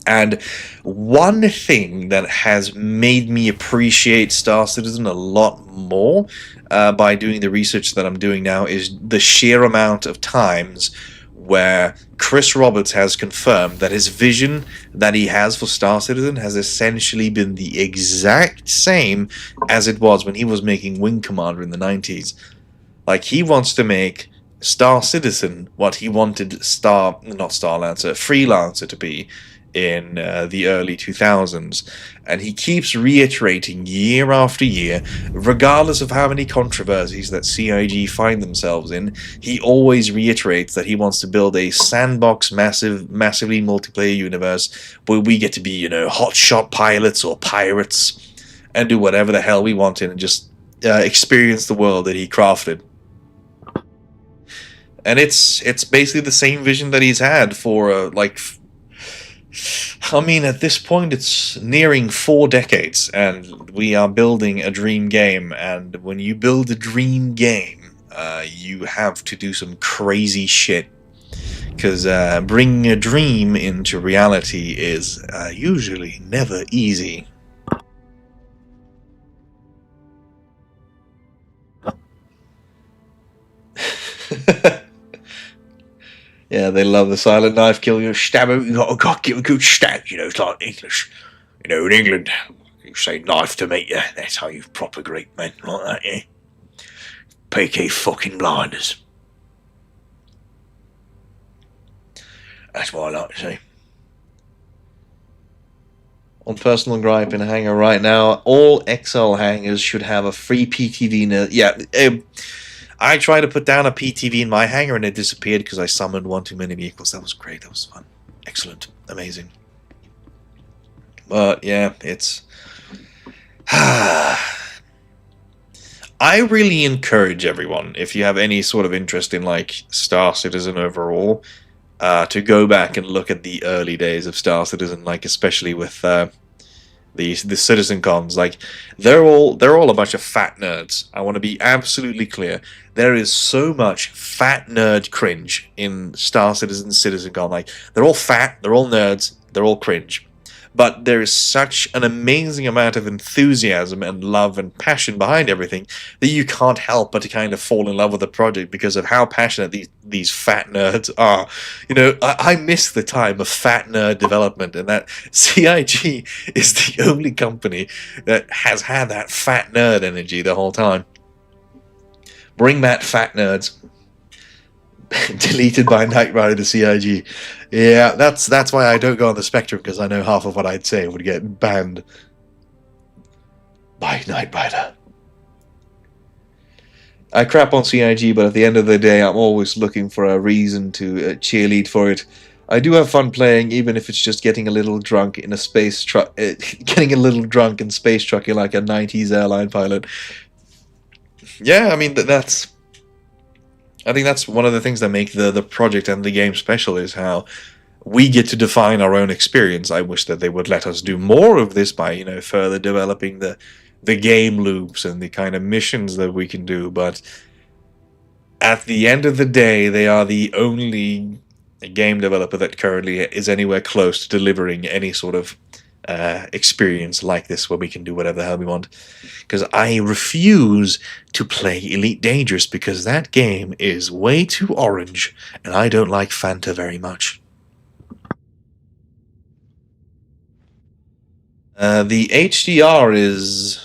And one thing that has made me appreciate Star Citizen a lot more by doing the research that I'm doing now is the sheer amount of times where Chris Roberts has confirmed that his vision that he has for Star Citizen has essentially been the exact same as it was when he was making Wing Commander in the 90s. Like, he wants to make Star Citizen what he wanted Freelancer to be in the early 2000s, and he keeps reiterating year after year, regardless of how many controversies that CIG find themselves in, he always reiterates that he wants to build a sandbox, massively multiplayer universe where we get to be, you know, hotshot pilots or pirates and do whatever the hell we want in and just experience the world that he crafted. And it's basically the same vision that he's had for I mean, at this point it's nearing 4 decades, and we are building a dream game. And when you build a dream game, you have to do some crazy shit, because bringing a dream into reality is usually never easy. Yeah, they love the silent knife kill. You stab him, you got to give a good stab. You know, it's like English. You know, in England, you say knife to meet you. That's how you proper Greek men like that, yeah. PK fucking blinders. That's what I like to say. On personal gripe in a hangar right now, all XL hangars should have a free PTV. Yeah, I tried to put down a PTV in my hangar and it disappeared because I summoned one too many vehicles. That was great. That was fun. Excellent. Amazing. But yeah, it's... I really encourage everyone, if you have any sort of interest in like Star Citizen overall, to go back and look at the early days of Star Citizen, like especially with the Citizen Cons. Like they're all a bunch of fat nerds. I want to be absolutely clear. There is so much fat nerd cringe in Star Citizen CitizenCon. Like they're all fat, they're all nerds, they're all cringe. But there is such an amazing amount of enthusiasm and love and passion behind everything that you can't help but to kind of fall in love with the project because of how passionate these fat nerds are. You know, I miss the time of fat nerd development, and that CIG is the only company that has had that fat nerd energy the whole time. Bring back fat nerds. Deleted by Knight Rider CIG. Yeah, that's why I don't go on the spectrum, because I know half of what I'd say would get banned by Knight Rider. I crap on CIG, but at the end of the day, I'm always looking for a reason to cheerlead for it. I do have fun playing, even if it's just getting a little drunk in a space truck, getting a little drunk and space trucking like a 90s airline pilot. Yeah, I mean I think that's one of the things that make the project and the game special, is how we get to define our own experience. I wish that they would let us do more of this by, you know, further developing the game loops and the kind of missions that we can do. But at the end of the day, they are the only game developer that currently is anywhere close to delivering any sort of experience like this, where we can do whatever the hell we want. Because I refuse to play Elite Dangerous, because that game is way too orange and I don't like Fanta very much. The HDR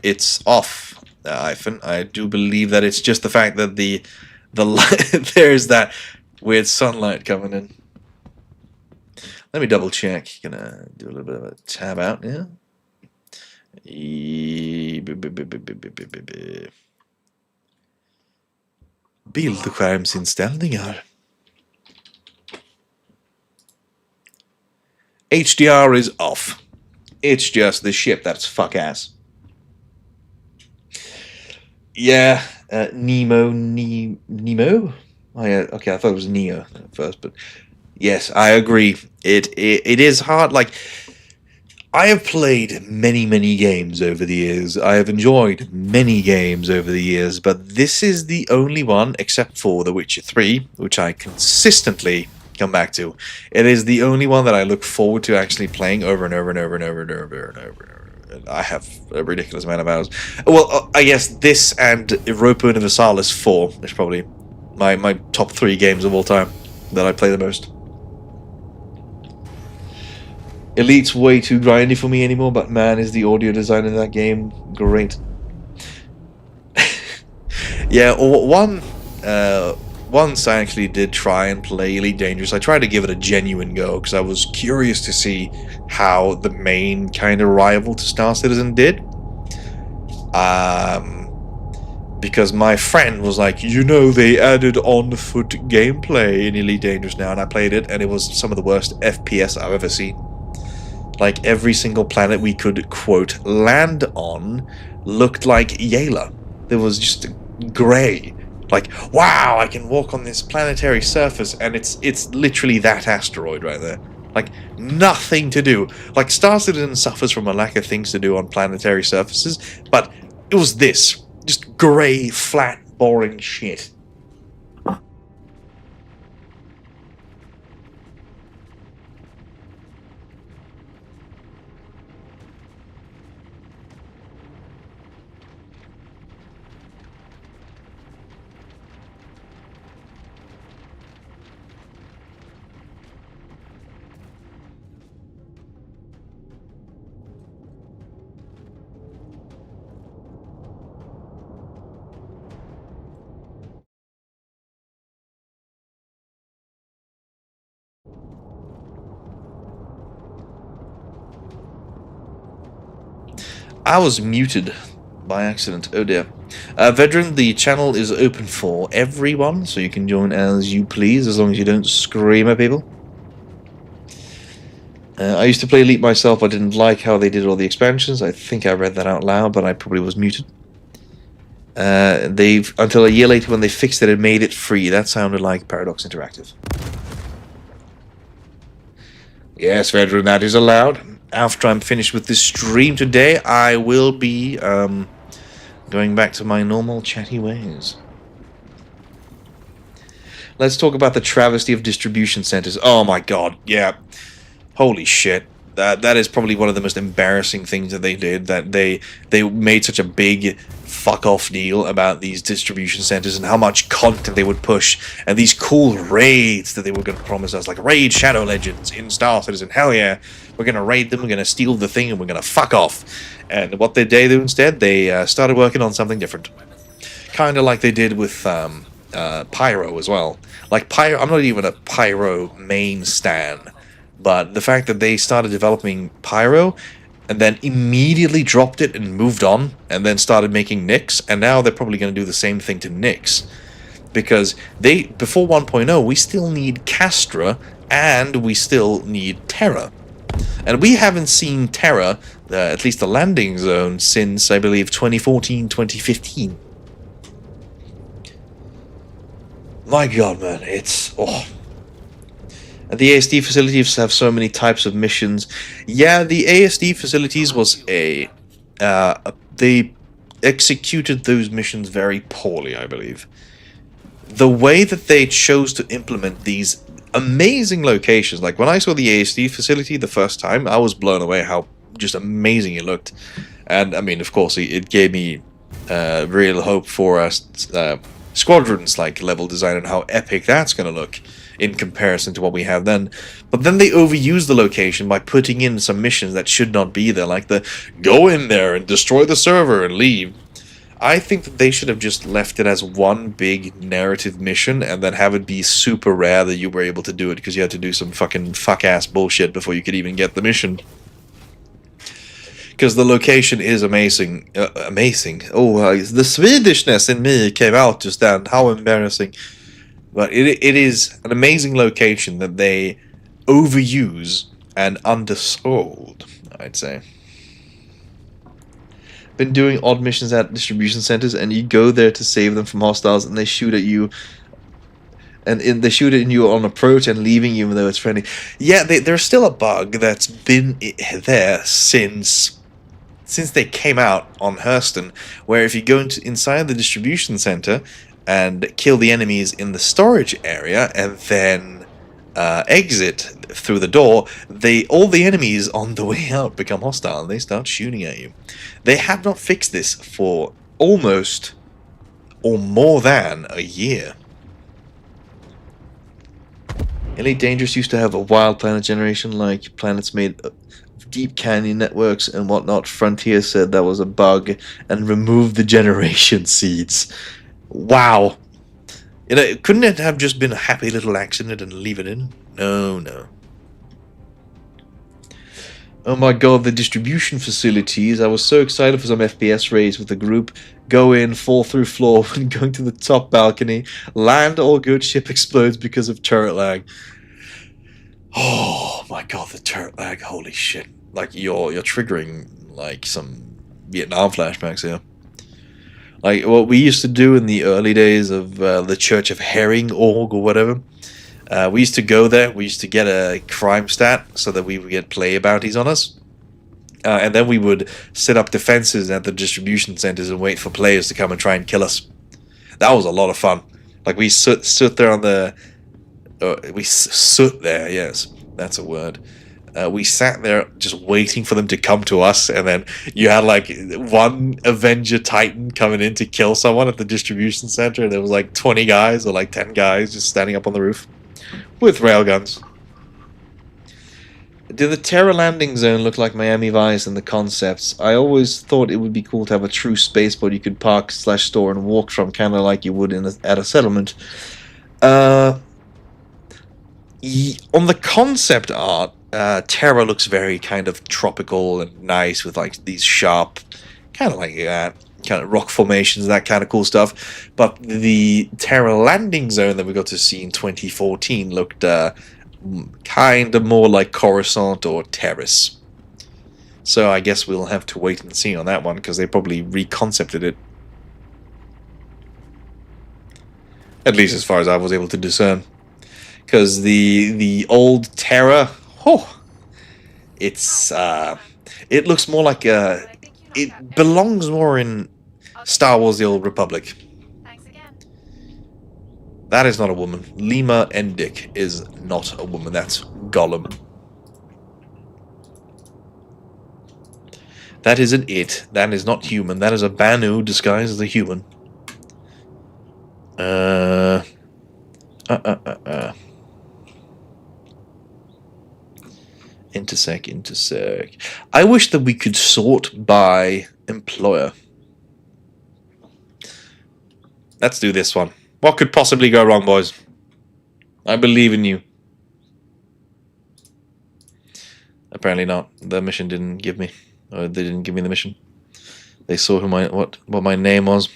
it's off, Ivan. I do believe that it's just the fact that the light, there's that weird sunlight coming in. Let me double check. Gonna do a little bit of a tab out, yeah. Bildskärmsinställningar. HDR is off. It's just the ship that's fuck ass. Yeah, Nemo. Oh yeah, okay, I thought it was Neo at first, but yes, I agree. It is hard. Like, I have played many games over the years. I have enjoyed many games over the years, but this is the only one, except for The Witcher 3, which I consistently come back to. It is the only one that I look forward to actually playing over and over and over and over and over and over. I have a ridiculous amount of hours. Well, I guess this and Europa Universalis 4 is probably my top 3 games of all time that I play the most. Elite's way too grindy for me anymore, but man, is the audio design in that game great. Yeah, once I actually did try and play Elite Dangerous. I tried to give it a genuine go because I was curious to see how the main kind of rival to Star Citizen did. Because my friend was like, you know, they added on-foot gameplay in Elite Dangerous now, and I played it, and it was some of the worst FPS I've ever seen. Like, every single planet we could, quote, land on looked like Yala. There was just grey. Like, wow, I can walk on this planetary surface, and it's literally that asteroid right there. Like, nothing to do. Like, Star Citizen suffers from a lack of things to do on planetary surfaces, but it was this. Just grey, flat, boring shit. I was muted by accident. Oh dear. Veteran, the channel is open for everyone, so you can join as you please, as long as you don't scream at people. I used to play Elite myself. I didn't like how they did all the expansions. I think I read that out loud, but I probably was muted. Until a year later when they fixed it and made it free. That sounded like Paradox Interactive. Yes, Veteran, that is allowed. After I'm finished with this stream today, I will be going back to my normal chatty ways. Let's talk about the travesty of distribution centers. Oh my god, yeah. Holy shit. That is probably one of the most embarrassing things that they did. That they made such a big fuck-off deal about these distribution centers and how much content they would push, and these cool raids that they were going to promise us, like Raid Shadow Legends in Star Citizen. Hell yeah, we're going to raid them, we're going to steal the thing, and we're going to fuck off. And what they did instead, they started working on something different. Kind of like they did with Pyro as well. Like Pyro, I'm not even a Pyro main stan, but the fact that they started developing Pyro and then immediately dropped it and moved on and then started making Nyx, and now they're probably going to do the same thing to Nyx. Because before 1.0, we still need Castra and we still need Terra. And we haven't seen Terra, at least the landing zone, since, I believe, 2014, 2015. My god, man, it's... oh. And the ASD facilities have so many types of missions. Yeah, the ASD facilities was they executed those missions very poorly, I believe. The way that they chose to implement these amazing locations, like when I saw the ASD facility the first time, I was blown away how just amazing it looked. And, I mean, of course, it gave me real hope for Squadron's like level design and how epic that's going to look in comparison to what we have then. But then they overused the location by putting in some missions that should not be there, like the go in there and destroy the server and leave. I think that they should have just left it as one big narrative mission and then have it be super rare that you were able to do it because you had to do some fucking fuck-ass bullshit before you could even get the mission. Because the location is amazing. Amazing. Oh, the Swedishness in me came out just then. How embarrassing. But it is an amazing location that they overuse and undersold, I'd say. Been doing odd missions at distribution centers, and you go there to save them from hostiles, and they shoot at you. And they shoot at you on approach and leaving you even though it's friendly. Yeah, there's still a bug that's been there since they came out on Hurston, where if you go inside the distribution center and kill the enemies in the storage area and then exit through the door, all the enemies on the way out become hostile and they start shooting at you. They have not fixed this for almost or more than a year. Elite Dangerous used to have a wild planet generation, like planets made of deep canyon networks and whatnot. Frontier said that was a bug and removed the generation seeds. Wow. You know, couldn't it have just been a happy little accident and leave it in? No, no. Oh my god, the distribution facilities. I was so excited for some FPS raids with the group. Go in, fall through floor, and going to the top balcony. Land, all good, ship explodes because of turret lag. Oh my god, the turret lag, holy shit. Like, you're triggering, like, some Vietnam flashbacks here. Like, what we used to do in the early days of the Church of Herring org or whatever. We used to go there, we used to get a crime stat so that we would get player bounties on us. And then we would set up defenses at the distribution centers and wait for players to come and try and kill us. That was a lot of fun. Like, we stood there on the... we stood there, yes, that's a word. We sat there just waiting for them to come to us, and then you had like one Avenger Titan coming in to kill someone at the distribution center, and there was like 20 guys or like 10 guys just standing up on the roof with railguns. Did the Terra landing zone look like Miami Vice in the concepts? I always thought it would be cool to have a true spaceport you could park / store and walk from, kind of like you would at a settlement. On the concept art, Terra looks very kind of tropical and nice with like these sharp, kind of like kind of rock formations, that kind of cool stuff. But the Terra landing zone that we got to see in 2014 looked kind of more like Coruscant or Terrace. So I guess we'll have to wait and see on that one, because they probably reconcepted it. At least as far as I was able to discern. Because the old Terra, it's it looks more like it belongs more in Star Wars: The Old Republic. That is not a woman. Lima Endick is not a woman. That's Gollum. That isn't it. That is not human. That is a Banu disguised as a human. Intersect. I wish that we could sort by employer. Let's do this one. What could possibly go wrong, boys? I believe in you. Apparently not. The mission didn't give me. Or they didn't give me the mission. They saw who what my name was.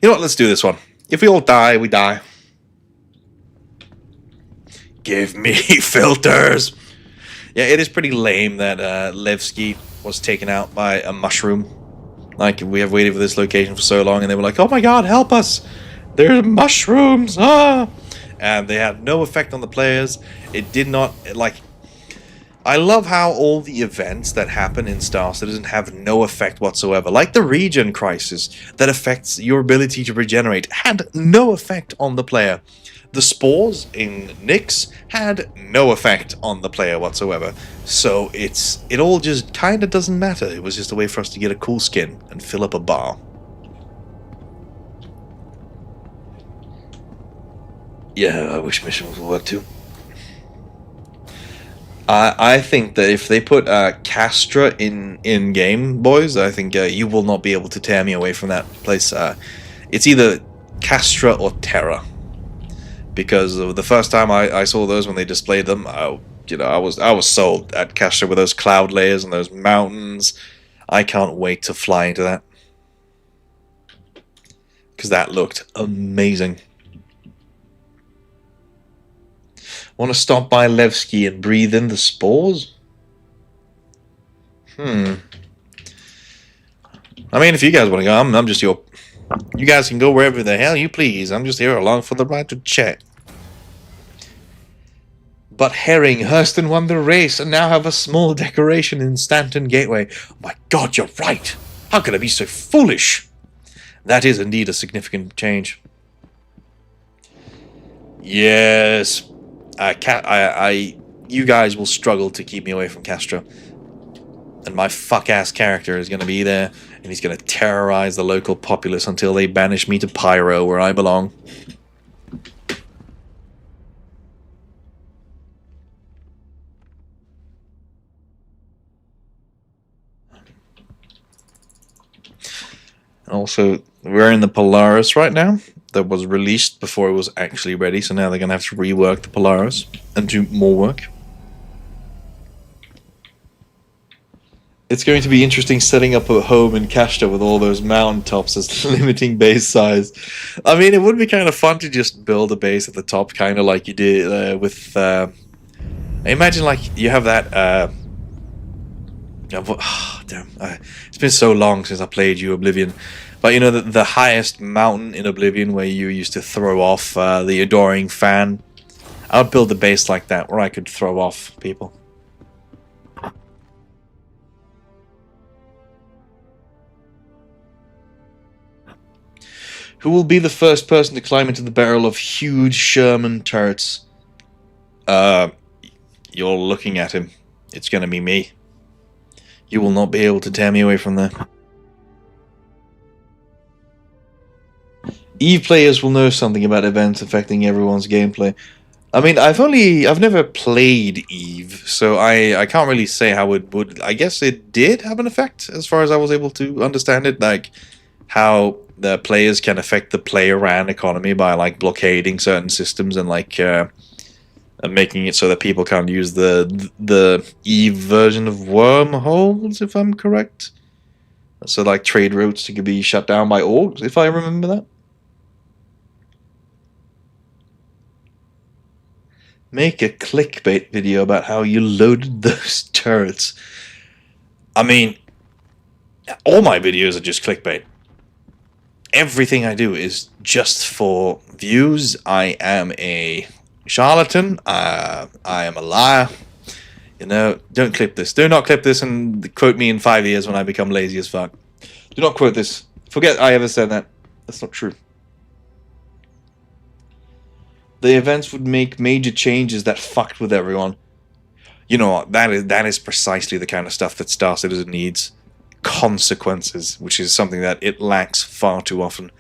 You know what, let's do this one. If we all die, we die. Give me filters! Yeah, it is pretty lame that Levski was taken out by a mushroom. Like, we have waited for this location for so long, and they were like, oh my god, help us! There's mushrooms! Ah! And they had no effect on the players. It did not, like... I love how all the events that happen in Star Citizen have no effect whatsoever. Like the regen crisis that affects your ability to regenerate had no effect on the player. The spores in Nyx had no effect on the player whatsoever. So it all just kind of doesn't matter. It was just a way for us to get a cool skin and fill up a bar. Yeah, I wish missions would work too. I think that if they put Castra in game, boys, I think you will not be able to tear me away from that place. It's either Castra or Terra, because the first time I saw those when they displayed them, I was sold at Castra with those cloud layers and those mountains. I can't wait to fly into that, because that looked amazing. Want to stop by Levski and breathe in the spores? I mean, if you guys want to go, I'm just your... You guys can go wherever the hell you please. I'm just here along for the ride to chat. But Herring, Hurston won the race and now have a small decoration in Stanton Gateway. Oh my god, you're right! How could I be so foolish? That is indeed a significant change. Yes... you guys will struggle to keep me away from Castra. And my fuck-ass character is going to be there, and he's going to terrorize the local populace until they banish me to Pyro, where I belong. Also, we're in the Polaris right now. That was released before it was actually ready, so now they're going to have to rework the Polaris and do more work. It's going to be interesting setting up a home in Kashta with all those mountaintops as limiting base size. I mean, it would be kind of fun to just build a base at the top, kind of like you did with... imagine, like, you have that... damn. It's been so long since I played you Oblivion. But you know, the highest mountain in Oblivion where you used to throw off the Adoring Fan? I would build a base like that where I could throw off people. Who will be the first person to climb into the barrel of huge Sherman turrets? You're looking at him. It's gonna be me. You will not be able to tear me away from there. EVE players will know something about events affecting everyone's gameplay. I mean, I've never played EVE, so I can't really say how it would. I guess it did have an effect, as far as I was able to understand it, like how the players can affect the player-ran economy by like blockading certain systems and like making it so that people can't use the EVE version of wormholes, if I'm correct. So like trade routes could be shut down by orgs, if I remember that. Make a clickbait video about how you loaded those turrets. I mean, all my videos are just clickbait. Everything I do is just for views. I am a charlatan. I am a liar. You know, don't clip this. Do not clip this and quote me in 5 years when I become lazy as fuck. Do not quote this. Forget I ever said that. That's not true. The events would make major changes that fucked with everyone. You know what? That is precisely the kind of stuff that Star Citizen needs. Consequences, which is something that it lacks far too often.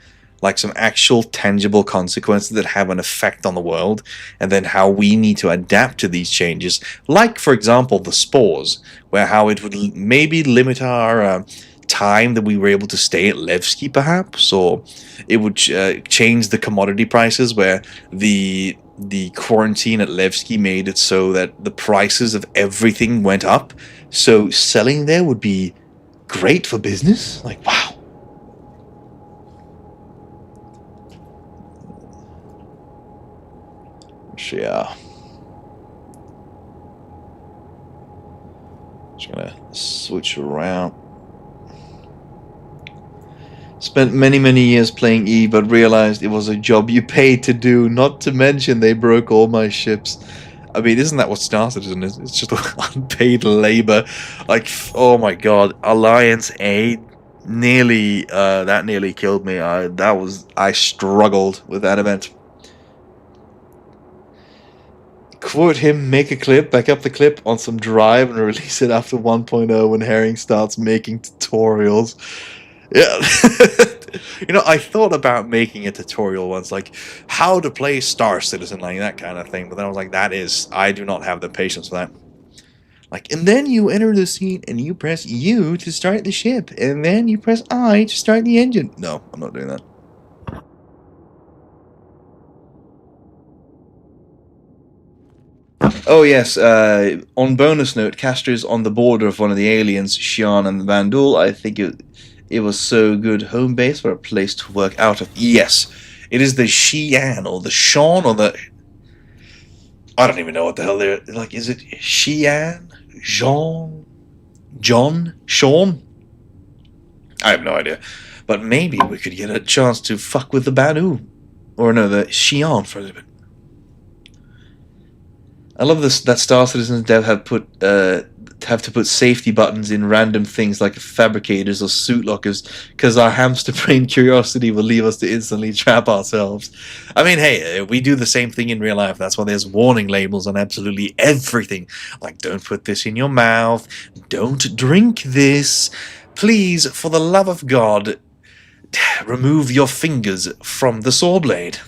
Like some actual tangible consequences that have an effect on the world, and then how we need to adapt to these changes. Like, for example, the spores, where how it would maybe limit our time that we were able to stay at Levski, perhaps, or it would change the commodity prices, where the quarantine at Levski made it so that the prices of everything went up. So selling there would be great for business. Like, wow. Yeah. Just gonna switch around. Spent many years playing EVE, but realized it was a job you paid to do, not to mention they broke all my ships. I mean, isn't that what Star Citizen is? It's just unpaid labor. Like, oh my god, Alliance A nearly, that nearly killed me. I struggled with that event. Quote him, make a clip, back up the clip on some drive and release it after 1.0 when Herring starts making tutorials. Yeah. You know, I thought about making a tutorial once, like how to play Star Citizen, like that kind of thing, but then I was like, I do not have the patience for that. Like, and then you enter the scene and you press U to start the ship, and then you press I to start the engine. No, I'm not doing that. Oh yes, on bonus note, Castor's on the border of one of the aliens, Xi'an and Vandul. I think it was so good home base for a place to work out of. Yes, it is the Xi'an or the Sean or the... I don't even know what the hell they're... Like, is it Xi'an? Jean? John? Sean? I have no idea. But maybe we could get a chance to fuck with the Banu. Or no, the Xi'an for a little bit. I love this that Star Citizen dev have put the have to put safety buttons in random things like fabricators or suit lockers, because our hamster brain curiosity will leave us to instantly trap ourselves. I mean, hey, we do the same thing in real life. That's why there's warning labels on absolutely everything. Like, don't put this in your mouth, don't drink this, please, for the love of God, remove your fingers from the saw blade.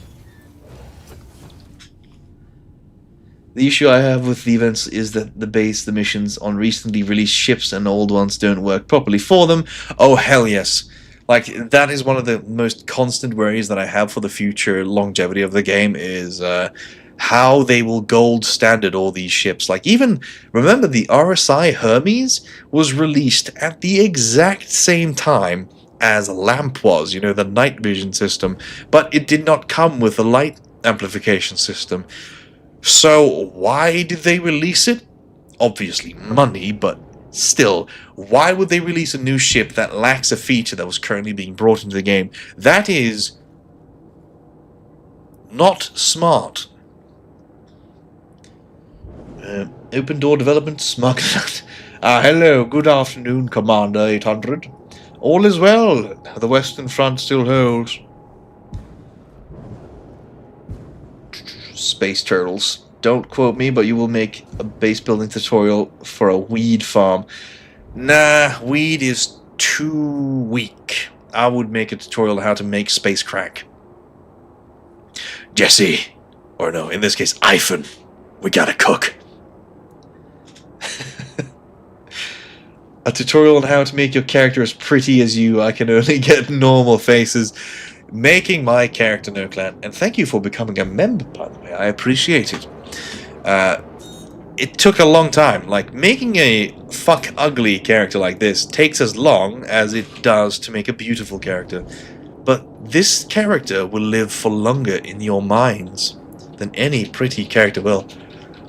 The issue I have with the events is that the missions on recently released ships and old ones don't work properly for them. Oh, hell yes. Like, that is one of the most constant worries that I have for the future longevity of the game, is how they will gold standard all these ships. Like, even, remember, the RSI Hermes was released at the exact same time as LAMP was, you know, the night vision system, but it did not come with a light amplification system. So why did they release it? Obviously money, but still, why would they release a new ship that lacks a feature that was currently being brought into the game? That is not smart. Open door development, Muck. Hello, good afternoon, Commander 800. All is well. The Western Front still holds. Space turtles. Don't quote me, but you will make a base building tutorial for a weed farm. Nah, weed is too weak. I would make a tutorial on how to make space crack. Jesse, or no, in this case, Iphone, we gotta cook. A tutorial on how to make your character as pretty as you. I can only get normal faces. Making my character no clan, and thank you for becoming a member, by the way, I appreciate it. It took a long time. Like, making a fuck ugly character like this takes as long as it does to make a beautiful character, but this character will live for longer in your minds than any pretty character will.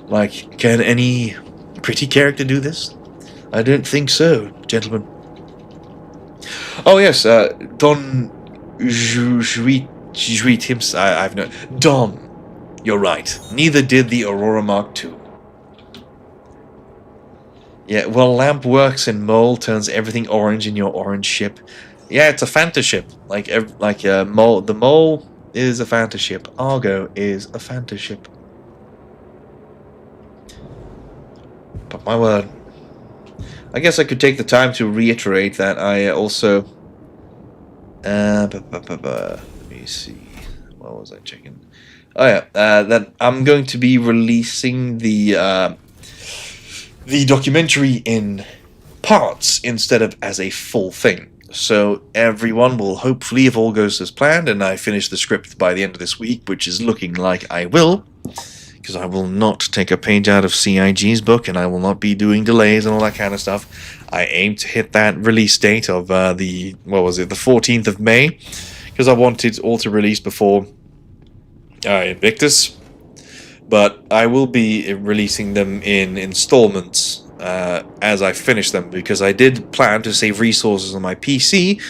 Like, can any pretty character do this? I don't think so, gentlemen. Oh yes, Don I've no. Dom, you're right. Neither did the Aurora Mark II. Yeah, well, Lamp works and Mole turns everything orange in your orange ship. Yeah, it's a Fanta ship. Mole. The Mole is a Fanta ship. Argo is a Fanta ship. But my word. I guess I could take the time to reiterate that I also. Let me see. What was I checking? Oh yeah, that I'm going to be releasing the documentary in parts instead of as a full thing. So everyone will hopefully, if all goes as planned, and I finish the script by the end of this week, which is looking like I will, because I will not take a page out of CIG's book, and I will not be doing delays and all that kind of stuff. I aim to hit that release date of the 14th of May, because I want it all to release before Invictus. But I will be releasing them in installments as I finish them, because I did plan to save resources on my PC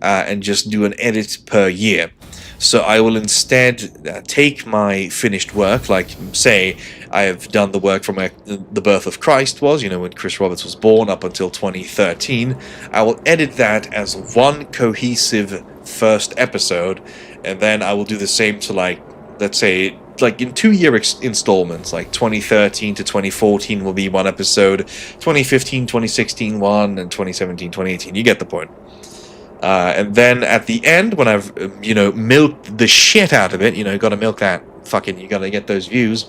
and just do an edit per year. So I will instead take my finished work, like, say, I have done the work from The Birth of Christ was, you know, when Chris Roberts was born, up until 2013. I will edit that as one cohesive first episode, and then I will do the same to, like, let's say, like, in 2-year installments, like 2013 to 2014 will be one episode, 2015, 2016 one, and 2017, 2018. You get the point. And then at the end, when I've, milked the shit out of it, gotta milk that fucking, you gotta get those views,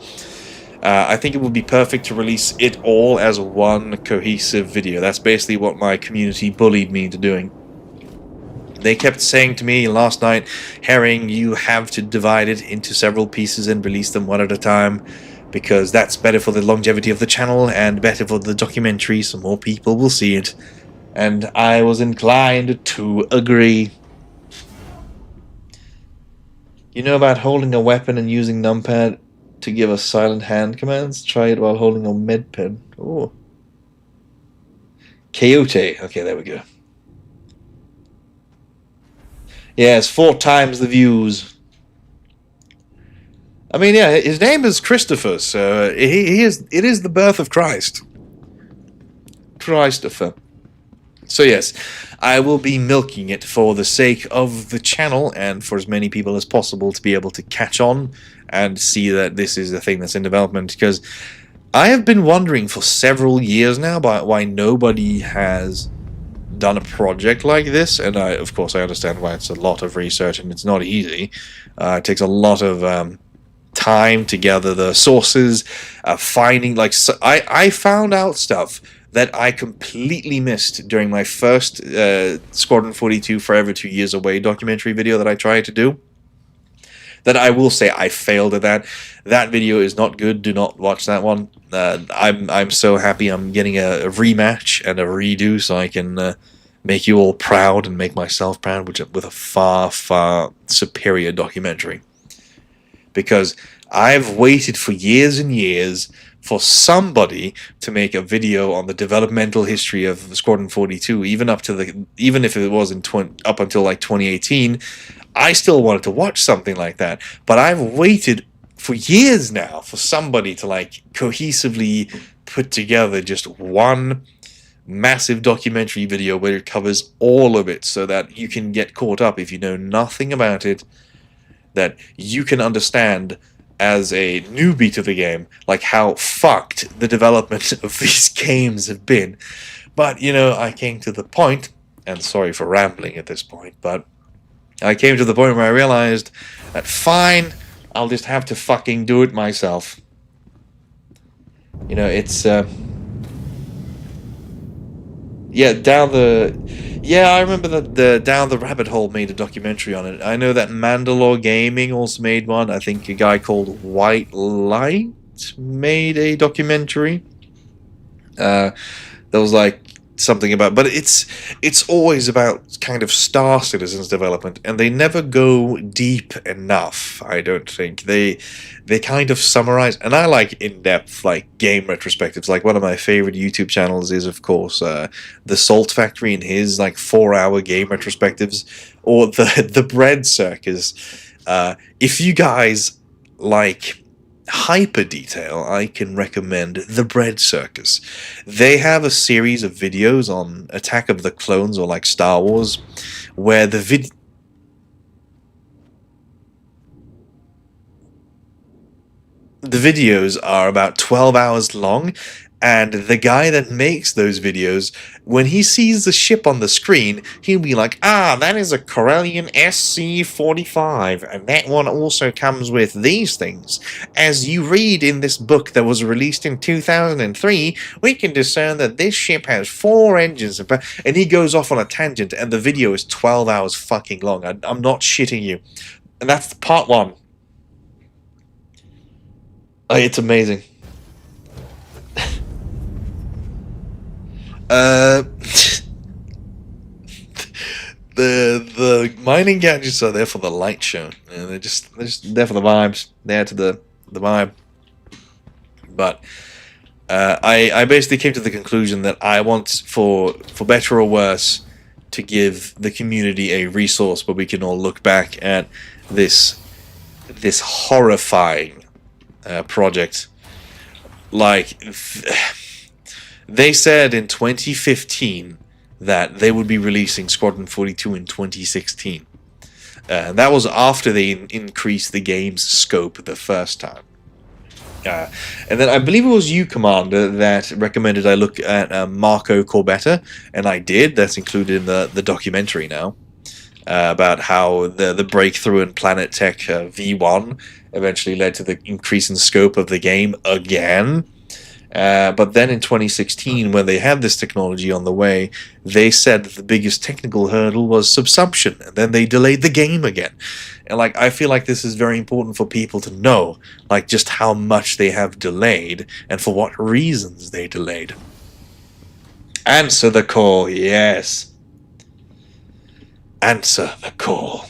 I think it would be perfect to release it all as one cohesive video. That's basically what my community bullied me into doing. They kept saying to me last night, Herring, you have to divide it into several pieces and release them one at a time, because that's better for the longevity of the channel and better for the documentary, so more people will see it. And I was inclined to agree. You know about holding a weapon and using numpad to give us silent hand commands? Try it while holding a med pen. Oh. Coyote. Okay, there we go. Yes, 4 times the views. I mean, yeah, his name is Christopher, so it is the birth of Christ. Christopher. So yes, I will be milking it for the sake of the channel and for as many people as possible to be able to catch on and see that this is a thing that's in development, because I have been wondering for several years now why nobody has done a project like this, and of course I understand why. It's a lot of research and it's not easy. It takes a lot of time to gather the sources, finding, like, I found out stuff that I completely missed during my first Squadron 42 Forever 2 Years Away documentary video that I tried to do. That I will say I failed at that. That video is not good. Do not watch that one. I'm so happy I'm getting a rematch and a redo so I can make you all proud and make myself proud with a far, far superior documentary. Because I've waited for years and years for somebody to make a video on the developmental history of Squadron 42, even if it was up until like 2018. I still wanted to watch something like that, but I've waited for years now for somebody to like cohesively put together just one massive documentary video where it covers all of it, so that you can get caught up if you know nothing about it, that you can understand as a newbie to the game, like how fucked the development of these games have been. But, you know, I came to the point, and sorry for rambling at this point, but I came to the point where I realized that fine, I'll just have to fucking do it myself. You know, it's, yeah, I remember that the Down the Rabbit Hole made a documentary on it. I know that Mandalore Gaming also made one. I think a guy called White Light made a documentary. There was like something about, but it's always about kind of Star Citizen's development, and they never go deep enough. I don't think they kind of summarize, and I like in-depth like game retrospectives. Like one of my favorite YouTube channels is of course the Salt Factory and his like 4-hour game retrospectives, or the Bread Circus. If you guys like hyper detail, I can recommend the Bread Circus. They have a series of videos on Attack of the Clones, or like Star Wars, where the videos are about 12 hours long, and the guy that makes those videos, when he sees the ship on the screen, he'll be like, that is a Corellian SC45, and that one also comes with these things. As you read in this book that was released in 2003, we can discern that this ship has 4 engines, and he goes off on a tangent, and the video is 12 hours fucking long. I'm not shitting you. And that's part 1. It's amazing. The mining gadgets are there for the light show, and they're just there for the vibes. There to the vibe. But I basically came to the conclusion that I want, for better or worse, to give the community a resource where we can all look back at this horrifying project. Like, they said in 2015 that they would be releasing Squadron 42 in 2016. That was after they increased the game's scope the first time. And then I believe it was you, Commander, that recommended I look at Marco Corbetta, and I did. That's included in the documentary now, about how the breakthrough in Planet Tech V1 eventually led to the increase in scope of the game again. But then in 2016, when they had this technology on the way, they said that the biggest technical hurdle was subsumption, and then they delayed the game again. And like, I feel like this is very important for people to know, like, just how much they have delayed and for what reasons they delayed. Answer the call, yes. Answer the call.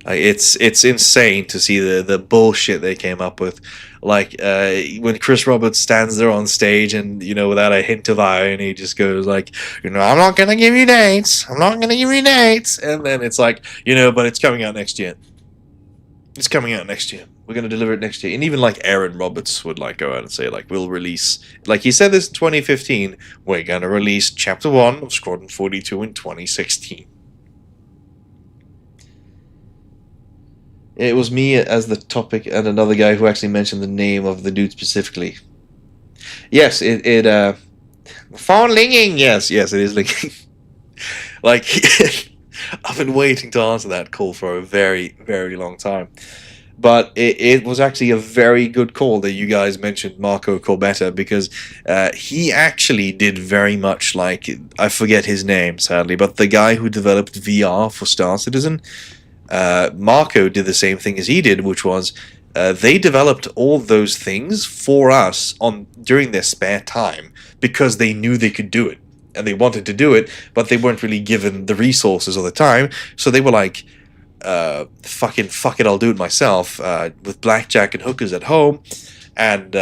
It's insane to see the bullshit they came up with. Like, when Chris Roberts stands there on stage and, you know, without a hint of irony, he just goes like, you know, I'm not going to give you dates. I'm not going to give you dates. And then it's like, you know, but it's coming out next year. It's coming out next year. We're going to deliver it next year. And even like Aaron Roberts would like go out and say like we'll release, like he said this in 2015, we're going to release Chapter 1 of Squadron 42 in 2016. It was me as the topic and another guy who actually mentioned the name of the dude specifically. Yes, phone ringing. Yes, it is ringing. Like, I've been waiting to answer that call for a very, very long time. But it was actually a very good call that you guys mentioned Marco Corbetta, because he actually did very much like, I forget his name sadly, but the guy who developed VR for Star Citizen, Marco did the same thing as he did, which was they developed all those things for us during their spare time because they knew they could do it and they wanted to do it, but they weren't really given the resources or the time, so they were like, fuck it, I'll do it myself, with blackjack and hookers at home. And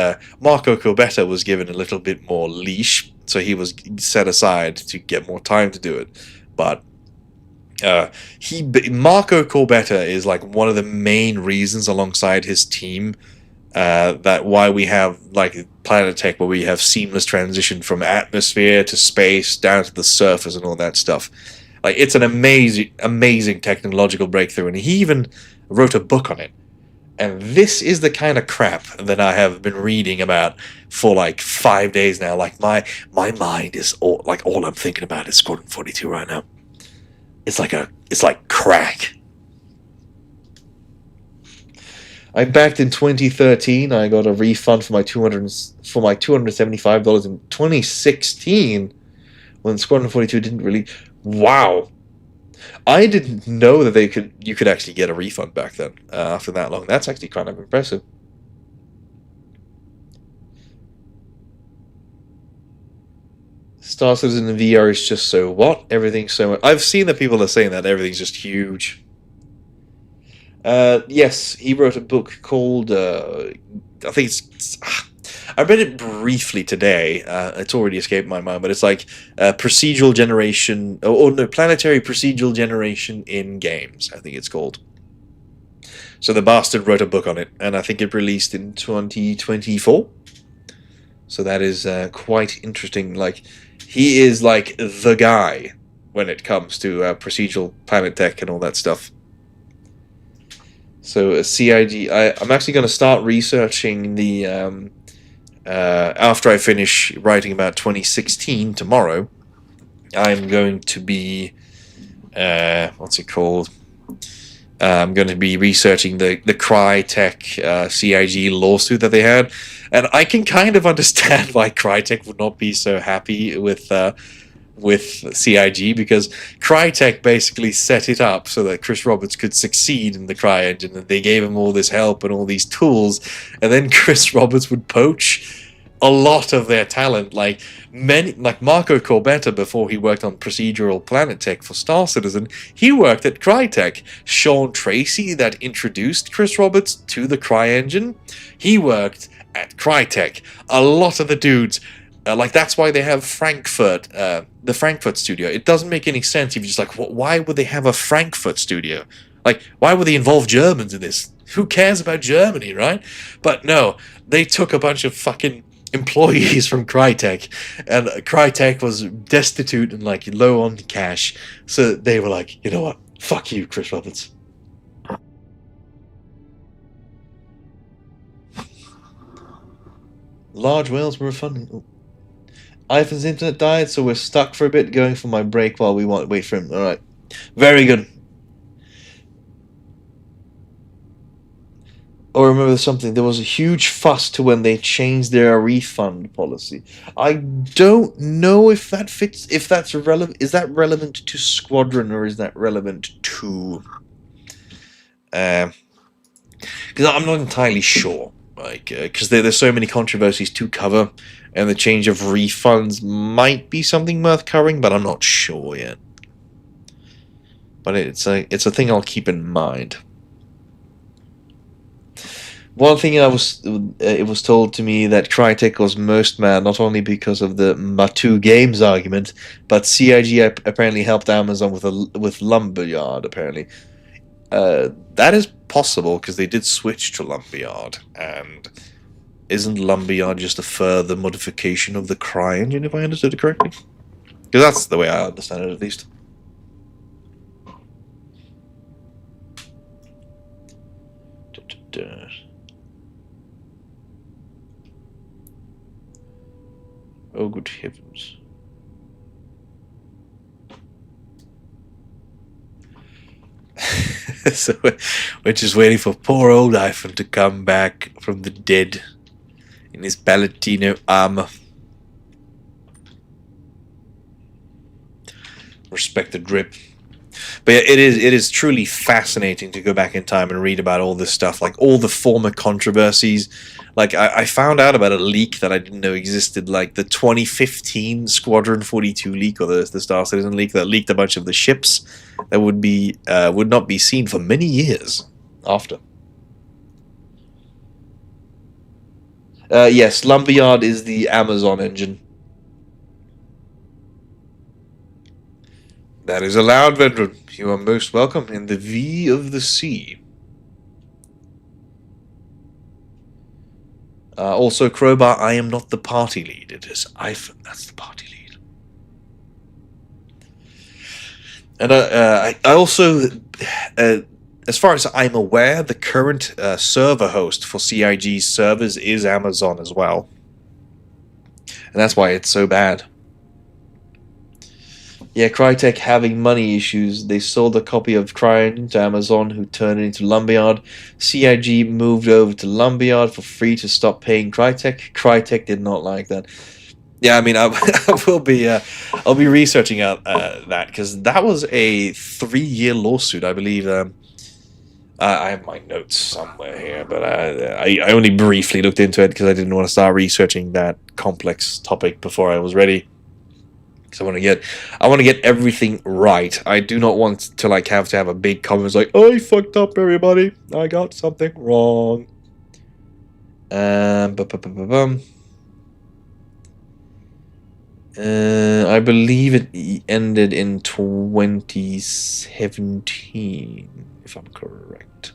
Marco Corbetta was given a little bit more leash, so he was set aside to get more time to do it. But Marco Corbetta is like one of the main reasons, alongside his team, that why we have like Planet Tech, where we have seamless transition from atmosphere to space down to the surface and all that stuff. Like, it's an amazing technological breakthrough, and he even wrote a book on it. And this is the kind of crap that I have been reading about for like 5 days now. Like, my mind is all I'm thinking about is Squadron 42 right now. It's like crack. I backed in 2013. I got a refund for my $275 in 2016 when Squadron 42 didn't really. Wow, I didn't know that you could actually get a refund back then after that long. That's actually kind of impressive. Star Citizen in VR is just so what? Everything's so much. I've seen that people are saying that everything's just huge. Yes, he wrote a book called, I think I read it briefly today. It's already escaped my mind, but it's like procedural generation, planetary procedural generation in games, I think it's called. So the bastard wrote a book on it, and I think it released in 2024. So that is quite interesting. Like, he is like the guy when it comes to procedural planet tech and all that stuff. So CIG, I'm actually going to start researching the, after I finish writing about 2016 tomorrow, I'm going to be, what's it called? I'm going to be researching the Crytek CIG lawsuit that they had, and I can kind of understand why Crytek would not be so happy with CIG, because Crytek basically set it up so that Chris Roberts could succeed in the CryEngine, and they gave him all this help and all these tools, and then Chris Roberts would poach a lot of their talent. Like Marco Corbetta, before he worked on procedural planet tech for Star Citizen, he worked at Crytek. Sean Tracy, that introduced Chris Roberts to the CryEngine, he worked at Crytek. A lot of the dudes, like, that's why they have Frankfurt, the Frankfurt studio. It doesn't make any sense if you're just like, why would they have a Frankfurt studio? Like, why would they involve Germans in this? Who cares about Germany, right? But no, they took a bunch of fucking employees from Crytek, and Crytek was destitute and like low on cash, so they were like, you know what, fuck you, Chris Roberts. Large whales were fun. Ivan's internet died, so we're stuck for a bit, going for my break while we wait for him. Alright, very good. Or remember something, there was a huge fuss to when they changed their refund policy. I don't know if that fits, if that's relevant. Is that relevant to Squadron, or is that relevant to... because I'm not entirely sure. Like, because there's so many controversies to cover, and the change of refunds might be something worth covering, but I'm not sure yet. But it's a thing I'll keep in mind. One thing it was told to me that Crytek was most mad not only because of the Matu Games argument, but CIG apparently helped Amazon with Lumberyard. Apparently, that is possible because they did switch to Lumberyard, and isn't Lumberyard just a further modification of the CryEngine, if I understood it correctly? Because that's the way I understand it, at least. Oh, good heavens. So we're just waiting for poor old Iphone to come back from the dead in his Palatino armor. Respect the drip. But yeah, it is truly fascinating to go back in time and read about all this stuff, like all the former controversies. Like I found out about a leak that I didn't know existed, like the 2015 Squadron 42 leak, or the Star Citizen leak that leaked a bunch of the ships that would not be seen for many years after. Yes, Lumberyard is the Amazon engine. That is allowed, veteran. You are most welcome in the V of the sea. Also, Crowbar, I am not the party lead. It is Iphone that's the party lead. And I also, as far as I'm aware, the current server host for CIG's servers is Amazon as well. And that's why it's so bad. Yeah, Crytek having money issues. They sold a copy of CryEngine to Amazon, who turned it into Lumberyard. CIG moved over to Lumberyard for free to stop paying Crytek. Crytek did not like that. Yeah, I mean, I will be. I'll be researching out that, because that was a 3-year lawsuit, I believe. I have my notes somewhere here, but I only briefly looked into it because I didn't want to start researching that complex topic before I was ready. I want to get everything right. I do not want to have a big comment like, "I fucked up, everybody. I got something wrong." I believe it ended in 2017, if I'm correct.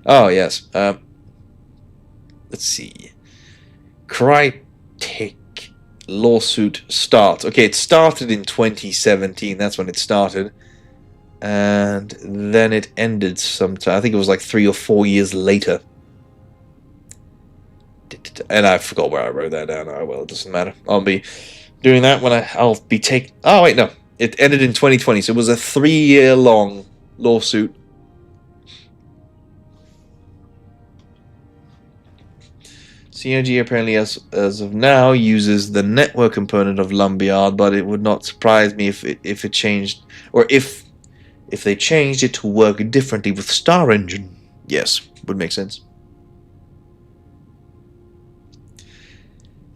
Oh yes. Let's see. Crytek lawsuit starts. Okay, it started in 2017. That's when it started, and then it ended sometime. I think it was like 3 or 4 years later. And I forgot where I wrote that down. Oh well, it doesn't matter. I'll be doing that when I'll be taking. Oh wait, no, it ended in 2020. So it was a 3-year long lawsuit. CIG apparently, as of now, uses the network component of Lumberyard, but it would not surprise me if it changed, or if they changed it to work differently with StarEngine. Yes, would make sense.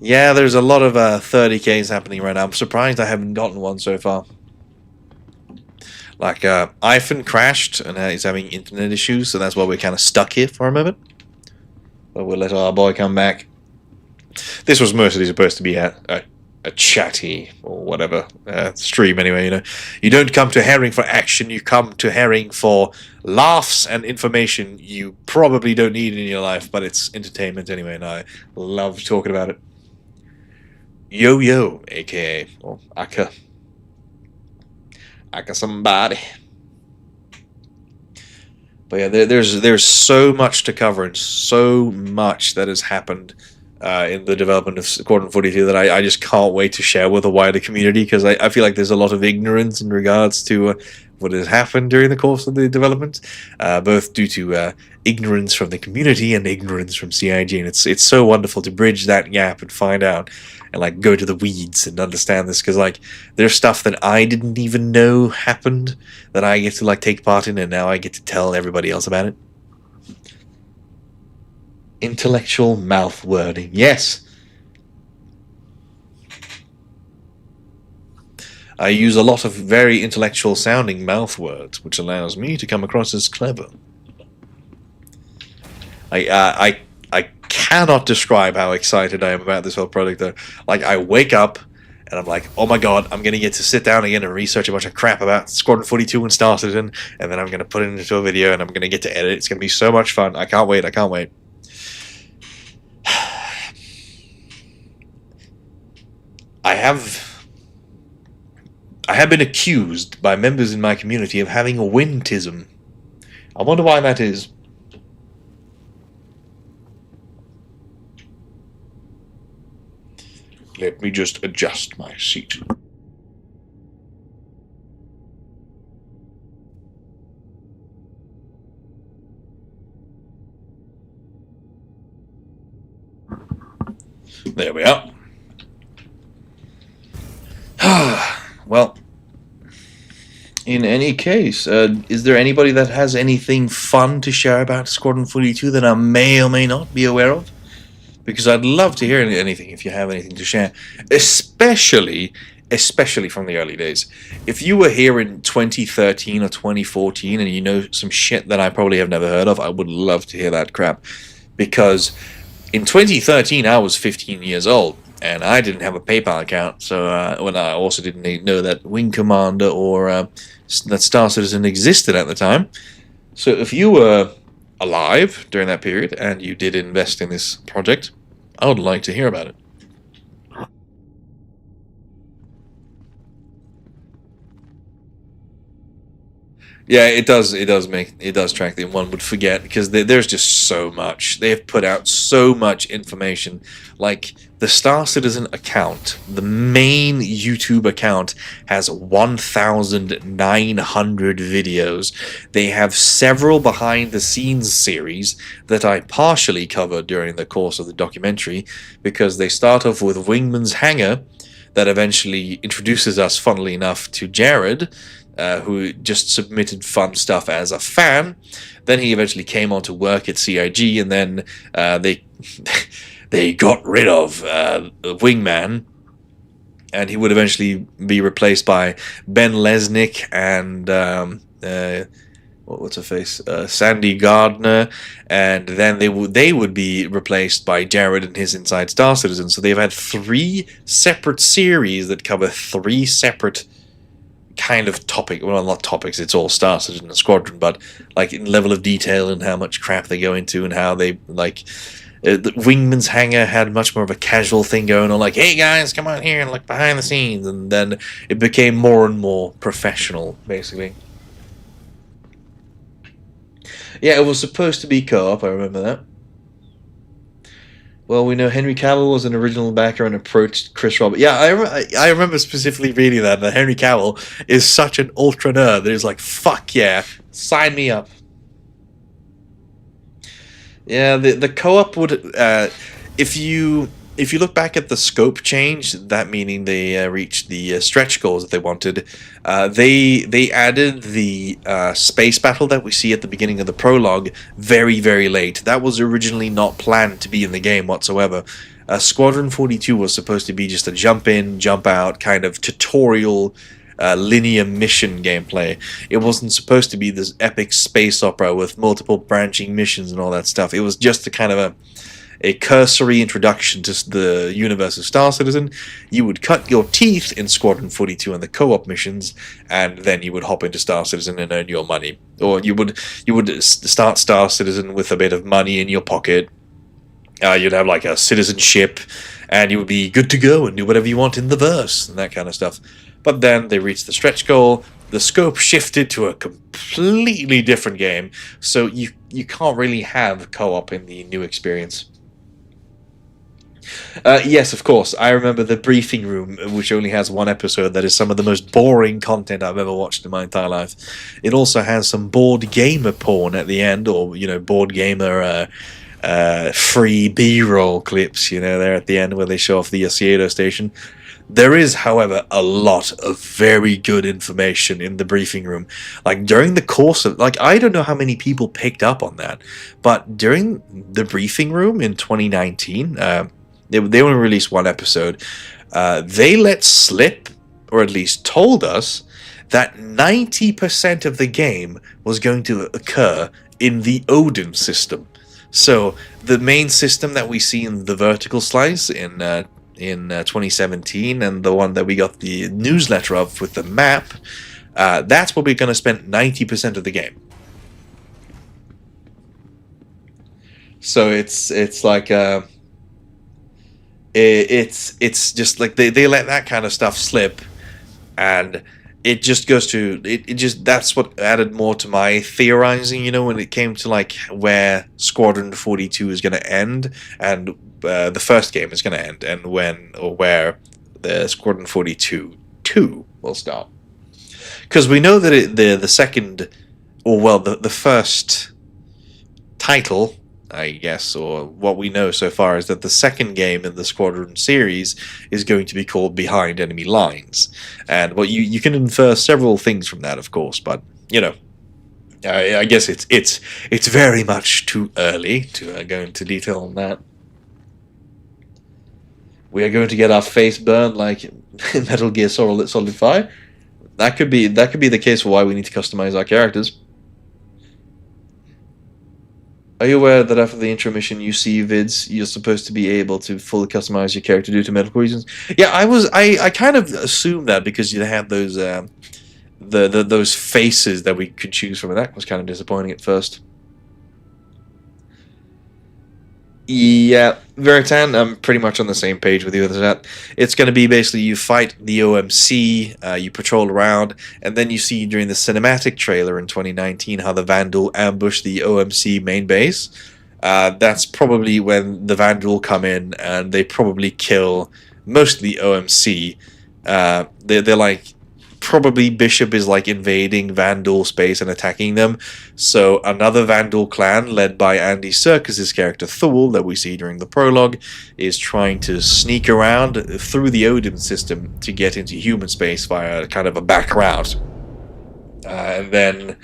Yeah, there's a lot of 30Ks happening right now. I'm surprised I haven't gotten one so far. Like, iPhone crashed and he's having internet issues, so that's why we're kind of stuck here for a moment. But we'll let our boy come back. This was mostly supposed to be a chatty or whatever stream anyway. You know, you don't come to Herring for action. You come to Herring for laughs and information you probably don't need in your life, but it's entertainment anyway, and I love talking about it. Yo, aka or Aka somebody. But yeah, there's so much to cover and so much that has happened in the development of Squadron 42 that I just can't wait to share with the wider community, because I feel like there's a lot of ignorance in regards to what has happened during the course of the development, both due to ignorance from the community and ignorance from CIG, and it's so wonderful to bridge that gap and find out and like go to the weeds and understand this, because like there's stuff that I didn't even know happened that I get to like take part in, and now I get to tell everybody else about it. Intellectual mouth wording, yes. I use a lot of very intellectual sounding mouth words, which allows me to come across as clever. I cannot describe how excited I am about this whole project, though. Like, I wake up And I'm like, oh my god, I'm going to get to sit down again and research a bunch of crap about Squadron 42 and Star Citizen, and then I'm going to put it into a video, and I'm going to get to edit. It's going to be so much fun. I can't wait. I can't wait. I have been accused by members in my community of having a wintism. I wonder why that is. Let me just adjust my seat. There we are. Well, in any case, is there anybody that has anything fun to share about Squadron 42 that I may or may not be aware of? Because I'd love to hear anything if you have anything to share, especially from the early days. If you were here in 2013 or 2014 and you know some shit that I probably have never heard of, I would love to hear that crap. Because in 2013, I was 15 years old, and I didn't have a PayPal account, so when I also didn't know that Wing Commander or that Star Citizen existed at the time. So if you were alive during that period and you did invest in this project, I would like to hear about it. Yeah, it does track that one would forget, because there's just so much. They've put out so much information. Like, the Star Citizen account, the main YouTube account, has 1,900 videos. They have several behind-the-scenes series that I partially covered during the course of the documentary, because they start off with Wingman's Hangar, that eventually introduces us, funnily enough, to Jared, who just submitted fun stuff as a fan. Then he eventually came on to work at CIG, and then they got rid of Wingman, and he would eventually be replaced by Ben Lesnick and what's her face, Sandy Gardner, and then they would be replaced by Jared and his Inside Star Citizen. So they've had 3 separate series that cover 3 separate kind of topic, well, not topics, it's all Star Citizen and Squadron, but like in level of detail and how much crap they go into, and how they like the Wingman's Hangar had much more of a casual thing going on, like, hey guys, come on here and look behind the scenes, and then it became more and more professional, basically. Yeah, it was supposed to be co-op, I remember that. Well, we know Henry Cavill was an original backer and approached Chris Roberts. Yeah, I remember specifically reading that Henry Cavill is such an ultra nerd that he's like, fuck yeah, sign me up. Yeah, the co-op would, if you look back at the scope change, that meaning they reached the stretch goals that they wanted, they added the space battle that we see at the beginning of the prologue very, very late. That was originally not planned to be in the game whatsoever. Squadron 42 was supposed to be just a jump in, jump out kind of tutorial linear mission gameplay. It wasn't supposed to be this epic space opera with multiple branching missions and all that stuff. It was just a kind of a cursory introduction to the universe of Star Citizen. You would cut your teeth in Squadron 42 and the co-op missions, and then you would hop into Star Citizen and earn your money. Or you would start Star Citizen with a bit of money in your pocket. You'd have like a citizenship, and you would be good to go and do whatever you want in the verse and that kind of stuff. But then they reached the stretch goal. The scope shifted to a completely different game, so you can't really have co-op in the new experience. Yes, of course. I remember the briefing room, which only has 1 episode. That is some of the most boring content I've ever watched in my entire life. It also has some board gamer porn at the end, or board gamer free B-roll clips. There at the end where they show off the Asiedo station. There is, however, a lot of very good information in the briefing room. Like, during the course of... Like, I don't know how many people picked up on that, but during the briefing room in 2019, they only released 1 episode. They let slip, or at least told us, that 90% of the game was going to occur in the Odin system. So, the main system that we see in the vertical slice in in 2017, and the one that we got the newsletter of with the map, that's where we're going to spend 90% of the game. So it's like it's just like they let that kind of stuff slip, and it just goes to it just that's what added more to my theorizing, you know, when it came to like where Squadron 42 is going to end and the first game is going to end, and when or where the Squadron 42 2 will start. Because we know that the second, or well, the first title, I guess, or what we know so far, is that the second game in the Squadron series is going to be called Behind Enemy Lines. And well, you can infer several things from that, of course, but you know, I guess it's very much too early to go into detail on that. We are going to get our face burned like in Metal Gear Solid 5. That could be the case for why we need to customize our characters. Are you aware that after the intro mission UC vids, you're supposed to be able to fully customize your character due to medical reasons? Yeah, I kind of assumed that because you had those those faces that we could choose from, and that was kind of disappointing at first. Yeah, Veritan, I'm pretty much on the same page with you with that. It's going to be basically you fight the OMC, you patrol around, and then you see during the cinematic trailer in 2019 how the Vandal ambushed the OMC main base. That's probably when the Vandal come in, and they probably kill most of the OMC. They're like... Probably Bishop is like invading Vandal space and attacking them. So another Vandal clan led by Andy Serkis's character Thule that we see during the prologue is trying to sneak around through the Odin system to get into human space via kind of a back route. And then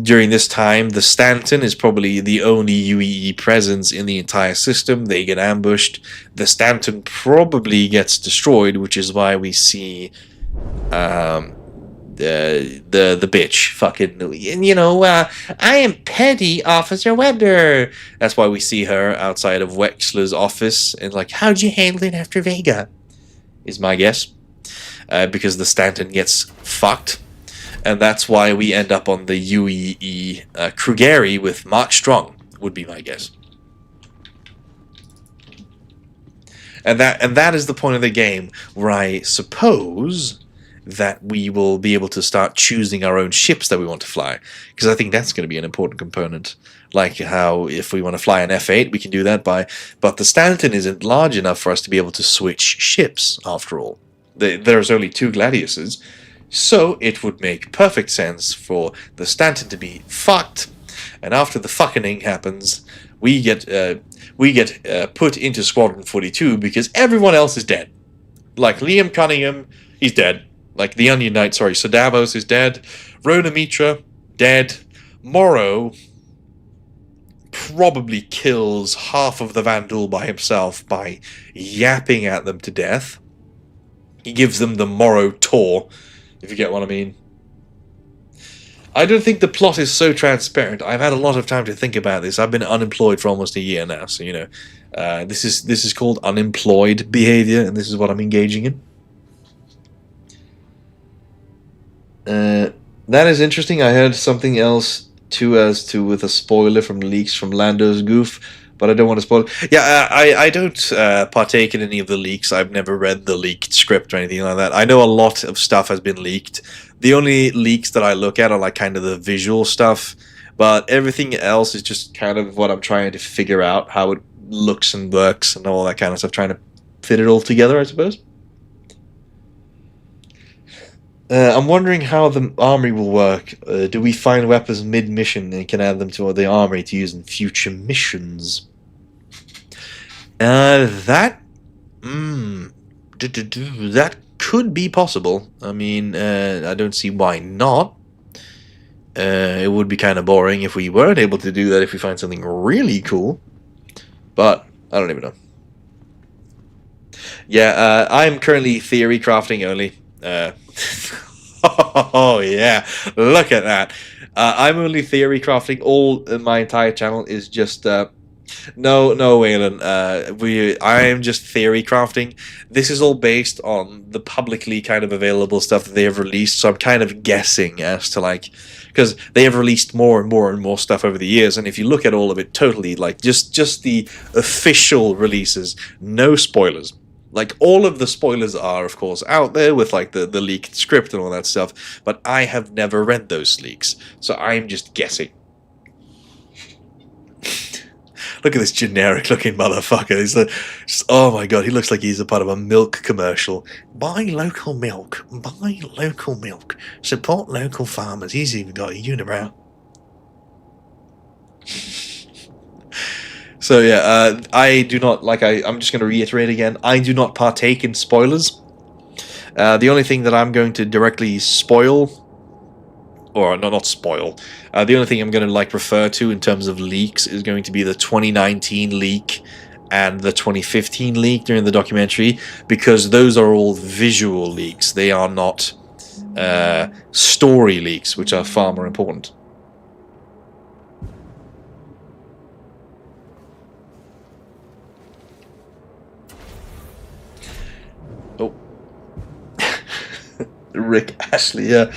during this time, the Stanton is probably the only UEE presence in the entire system. They get ambushed. The Stanton probably gets destroyed, which is why we see the bitch fucking, you know, I am petty Officer Weber. That's why we see her outside of Wexler's office and like, how'd you handle it after Vega? Is my guess. Because the Stanton gets fucked. And that's why we end up on the UEE Krugeri with Mark Strong, would be my guess. And that is the point of the game where I suppose that we will be able to start choosing our own ships that we want to fly. Because I think that's going to be an important component. Like how if we want to fly an F8, we can do that but the Stanton isn't large enough for us to be able to switch ships, after all. There's only 2 Gladiuses. So it would make perfect sense for the Stanton to be fucked, and after the fucking happens, we get put into Squadron 42 because everyone else is dead. Like Liam Cunningham, he's dead. Like the Onion Knight, sorry, Sodavos is dead. Rona Mitra, dead. Morrow probably kills half of the Vandal by himself by yapping at them to death. He gives them the Morrow tour, if you get what I mean. I don't think the plot is so transparent. I've had a lot of time to think about this. I've been unemployed for almost a year now, so you know, this is called unemployed behavior, and this is what I'm engaging in. That is interesting. I heard something else too, with a spoiler from leaks from Lando's goof, but I don't want to spoil it. Yeah, I don't partake in any of the leaks. I've never read the leaked script or anything like that. I know a lot of stuff has been leaked. The only leaks that I look at are like kind of the visual stuff, but everything else is just kind of what I'm trying to figure out, how it looks and works and all that kind of stuff, trying to fit it all together, I suppose. I'm wondering how the armory will work. Do we find weapons mid-mission and can add them to the armory to use in future missions? That could be possible. I mean, I don't see why not. It would be kind of boring if we weren't able to do that if we find something really cool. But I don't even know. Yeah, I'm currently theory crafting only. Oh yeah, look at that. I'm only theory crafting. My entire channel is just No, Waylon. I am just theory crafting. This is all based on the publicly kind of available stuff that they have released. So I'm kind of guessing as to like, because they have released more and more and more stuff over the years. And if you look at all of it, totally like just the official releases, no spoilers. Like all of the spoilers are, of course, out there with like the leaked script and all that stuff. But I have never read those leaks, so I'm just guessing. Look at this generic-looking motherfucker. Oh my god, he looks like he's a part of a milk commercial. Buy local milk. Buy local milk. Support local farmers. He's even got a unibrow. So yeah, I do not, like I'm just going to reiterate again, I do not partake in spoilers. The only thing that I'm going to directly spoil, or no, not spoil. The only thing I'm going to like refer to in terms of leaks is going to be the 2019 leak and the 2015 leak during the documentary, because those are all visual leaks. They are not story leaks, which are far more important. Oh, Rick Ashley, yeah.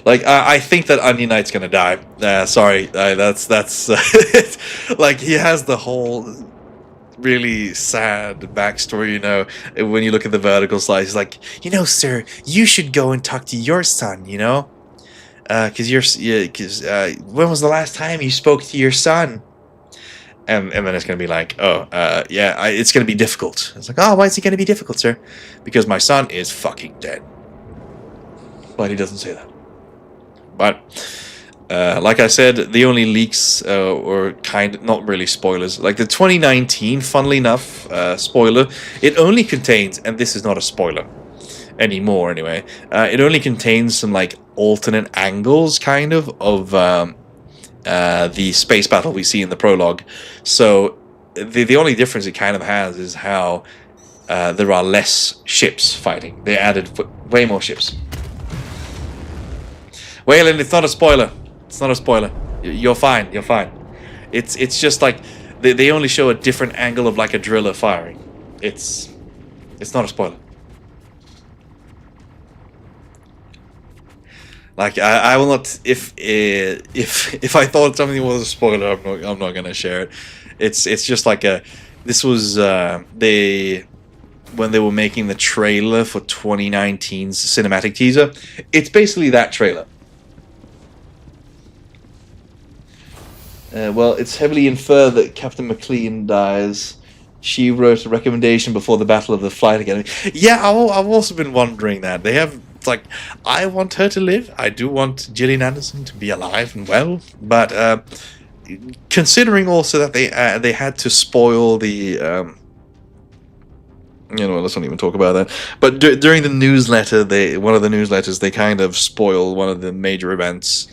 Like I think that Onion Knight's gonna die. Sorry, that's like he has the whole really sad backstory. You know, when you look at the vertical slice, he's like, you know, sir, you should go and talk to your son. You know, because when was the last time you spoke to your son? And then it's gonna be like, oh, yeah, it's gonna be difficult. It's like, oh, why is it gonna be difficult, sir? Because my son is fucking dead. But he doesn't say that. But like I said, the only leaks or not really spoilers. Like the 2019, funnily enough, spoiler, it only contains, and this is not a spoiler anymore anyway, it only contains some like alternate angles kind of the space battle we see in the prologue. So the only difference it kind of has is how there are less ships fighting. They added way more ships. Waylon, it's not a spoiler. It's not a spoiler. You're fine. You're fine. It's just like they only show a different angle of like a driller firing. It's not a spoiler. Like I will not, if I thought something was a spoiler, I'm not gonna share it. It's just like this was when they were making the trailer for 2019's cinematic teaser. It's basically that trailer. Well, it's heavily inferred that Captain McLean dies. She wrote a recommendation before the Battle of the Flight Academy. Yeah, I've also been wondering that. They have, it's like, I want her to live. I do want Gillian Anderson to be alive and well. But considering also that they had to spoil the... you know, let's not even talk about that. But during the newsletter, one of the newsletters, they kind of spoil one of the major events.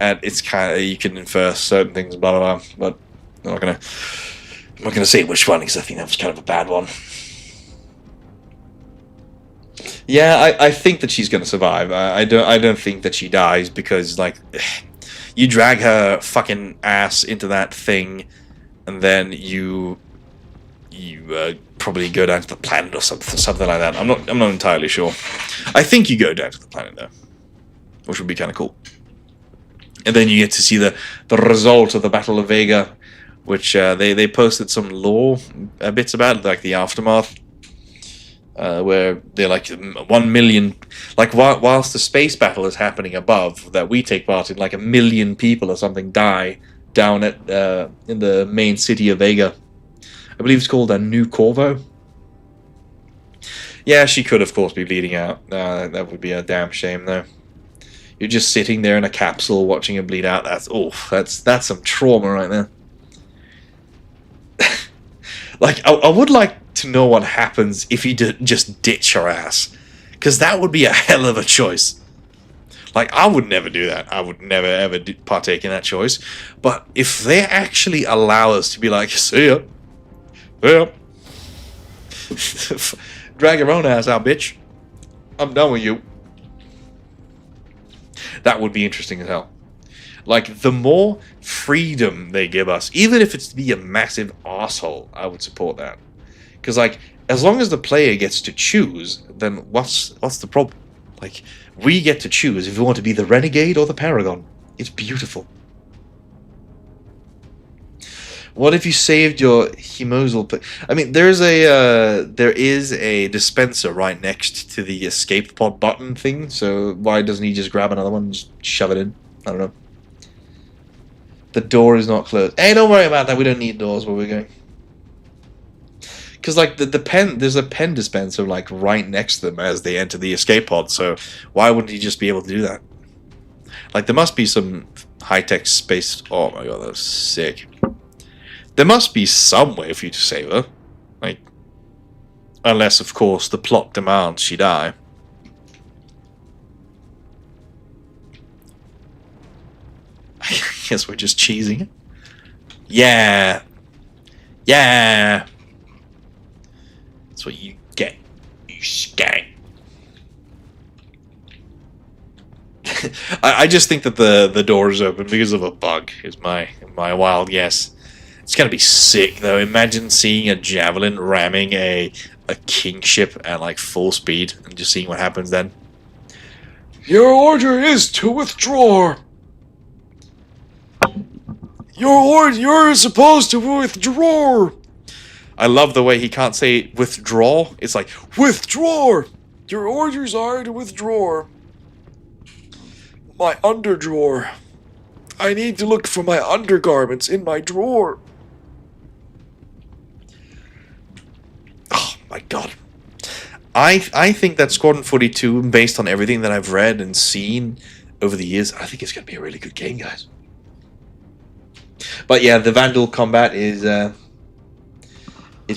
And it's kind of, you can infer certain things, blah blah blah. But I'm not gonna say which one because I think that was kind of a bad one. Yeah, I think that she's gonna survive. I don't think that she dies because like you drag her fucking ass into that thing, and then you probably go down to the planet or something like that. I'm not entirely sure. I think you go down to the planet though, which would be kind of cool. And then you get to see the result of the Battle of Vega, which they posted some lore bits about, like the aftermath, where they're like 1 million, like whilst the space battle is happening above that we take part in, like 1 million people or something die down at in the main city of Vega. I believe it's called New Corvo. Yeah, she could of course be bleeding out. That would be a damn shame though. You're just sitting there in a capsule watching her bleed out. That's some trauma right there. Like, I would like to know what happens if you just ditch her ass. Because that would be a hell of a choice. Like, I would never do that. I would never, ever partake in that choice. But if they actually allow us to be like, see ya. Yeah. Drag your own ass out, bitch. I'm done with you. That would be interesting as hell. Like, the more freedom they give us, even if it's to be a massive asshole, I would support that. Because, like, as long as the player gets to choose, then what's the problem? Like, we get to choose if we want to be the Renegade or the Paragon. It's beautiful. What if you saved your Hemosal? I mean, there is a dispenser right next to the escape pod button thing, so why doesn't he just grab another one and just shove it in? I don't know. The door is not closed. Hey, don't worry about that. We don't need doors where we're going. Because, like, the pen, there's a pen dispenser, like, right next to them as they enter the escape pod, so why wouldn't he just be able to do that? Like, there must be some high-tech space... Oh my god, that's sick. There must be some way for you to save her. Like, unless, of course, the plot demands she die. I guess we're just cheesing it. Yeah. Yeah. That's what you get. You skank. I just think that the door is open because of a bug, is my wild guess. It's gonna be sick though. Imagine seeing a javelin ramming a kingship at like full speed and just seeing what happens then. Your order is to withdraw. You're supposed to withdraw. I love the way he can't say withdraw. It's like withdraw. Your orders are to withdraw. My underdrawer. I need to look for my undergarments in my drawer. Oh my god. I think that Squadron 42, based on everything that I've read and seen over the years, I think it's going to be a really good game, guys. But yeah, the Vandal combat is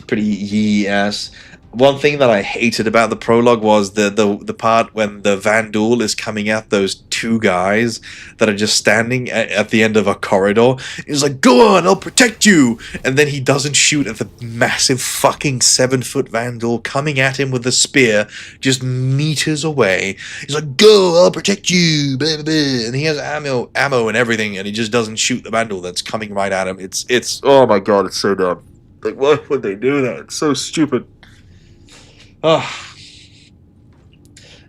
pretty yee-ass. One thing that I hated about the prologue was the part when the Vandal is coming at those two guys that are just standing at the end of a corridor. He's like, go on, I'll protect you! And then he doesn't shoot at the massive fucking 7-foot Vandal coming at him with a spear just meters away. He's like, go, I'll protect you! Blah, blah, blah. And he has ammo and everything, and he just doesn't shoot the Vandal that's coming right at him. It's oh my god, it's so dumb. Like, why would they do that? It's so stupid. Oh,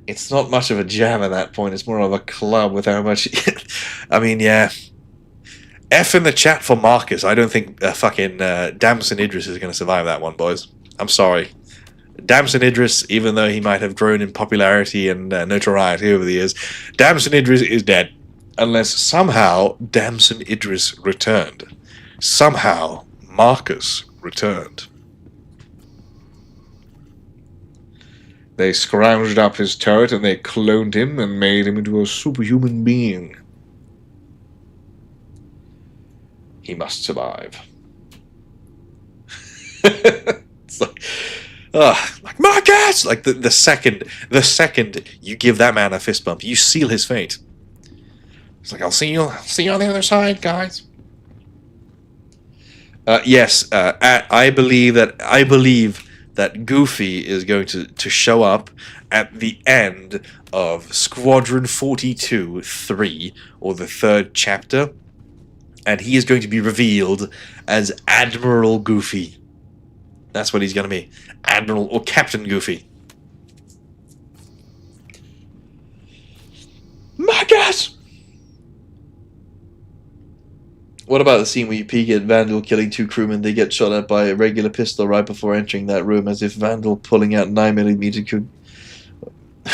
it's not much of a jam at that point. It's more of a club with how much... I mean, yeah. F in the chat for Marcus. I don't think fucking Damson Idris is going to survive that one, boys. I'm sorry. Damson Idris, even though he might have grown in popularity and notoriety over the years, Damson Idris is dead. Unless somehow Damson Idris returned. Somehow Marcus returned. They scrounged up his turret and they cloned him and made him into a superhuman being. He must survive. It's like Marcus! Like the second you give that man a fist bump, you seal his fate. It's like, I'll see you on the other side, guys. Yes, I believe that Goofy is going to show up at the end of Squadron 42 3, or the 3rd chapter, and he is going to be revealed as Admiral Goofy. That's what he's going to be. Admiral or Captain Goofy. Marcus! What about the scene where you peek at Vandal killing 2 crewmen? They get shot at by a regular pistol right before entering that room, as if Vandal pulling out 9mm could...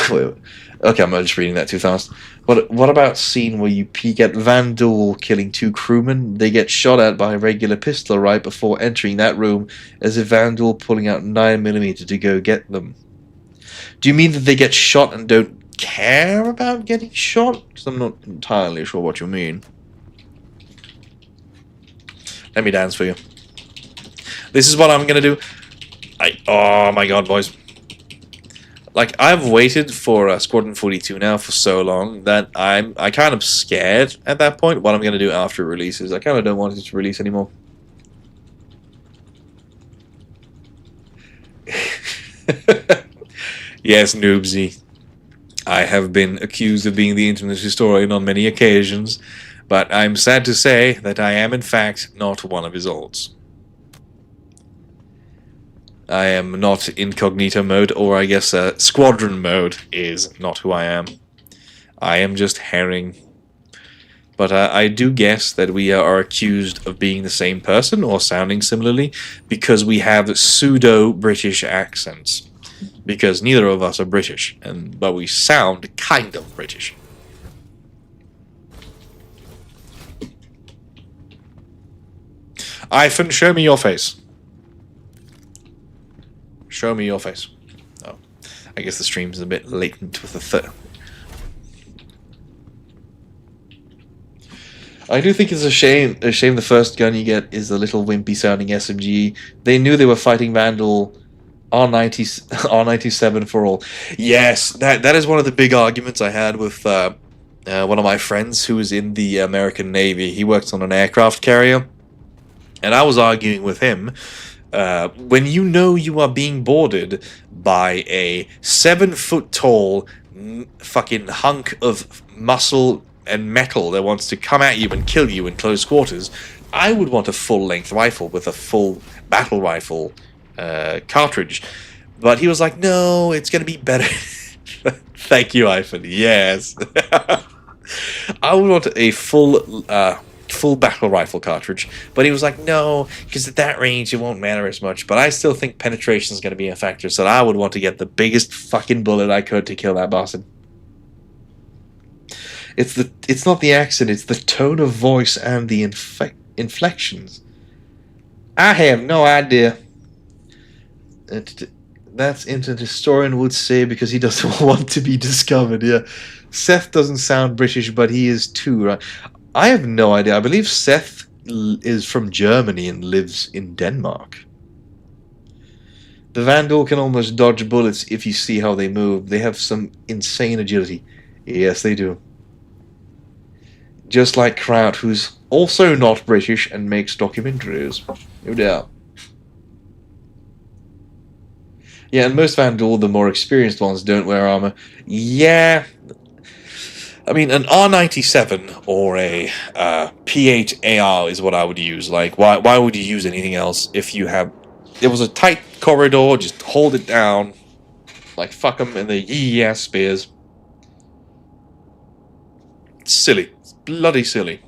Wait, okay, I'm just reading that too fast. What about scene where you peek at Vandal killing 2 crewmen? They get shot at by a regular pistol right before entering that room, as if Vandal pulling out 9mm to go get them. Do you mean that they get shot and don't care about getting shot? Because I'm not entirely sure what you mean. Let me dance for you. This is what I'm gonna do. Oh my god, boys. Like, I've waited for Squadron 42 now for so long that I kind of scared at that point what I'm gonna do after it releases. I kind of don't want it to release anymore. Yes, Noobsy. I have been accused of being the internet historian on many occasions. But I'm sad to say that I am in fact not one of his olds. I am not incognito mode, or I guess squadron mode is not who I am. I am just Herring. But I do guess that we are accused of being the same person or sounding similarly because we have pseudo-British accents. Because neither of us are British, but we sound kind of British. iPhone, show me your face. Show me your face. Oh, I guess the stream's a bit latent with the third. I do think it's a shame the first gun you get is a little wimpy sounding SMG. They knew they were fighting Vandal R97 for all. Yes, that is one of the big arguments I had with one of my friends who was in the American Navy. He works on an aircraft carrier. And I was arguing with him, when you know you are being boarded by a 7-foot-tall fucking hunk of muscle and metal that wants to come at you and kill you in close quarters, I would want a full-length rifle with a full battle rifle cartridge. But he was like, no, it's going to be better. Thank you, iPhone. Yes. I would want a full battle rifle cartridge, but he was like, no, because at that range it won't matter as much, but I still think penetration is going to be a factor, so I would want to get the biggest fucking bullet I could to kill that bastard. It's not the accent, it's the tone of voice and the inflections. I have no idea. That's Internet historian would say because he doesn't want to be discovered. Yeah, Seth doesn't sound British, but he is too, right? I have no idea. I believe Seth is from Germany and lives in Denmark. The Vandal can almost dodge bullets if you see how they move. They have some insane agility. Yes, they do. Just like Kraut, who's also not British and makes documentaries. No doubt. Yeah, and most Vandal, the more experienced ones, don't wear armor. Yeah. I mean, an R97 or a P8 AR is what I would use. Like, why would you use anything else if you have... It was a tight corridor, just hold it down. Like, fuck them and the yee-ass spears. It's silly. It's bloody silly.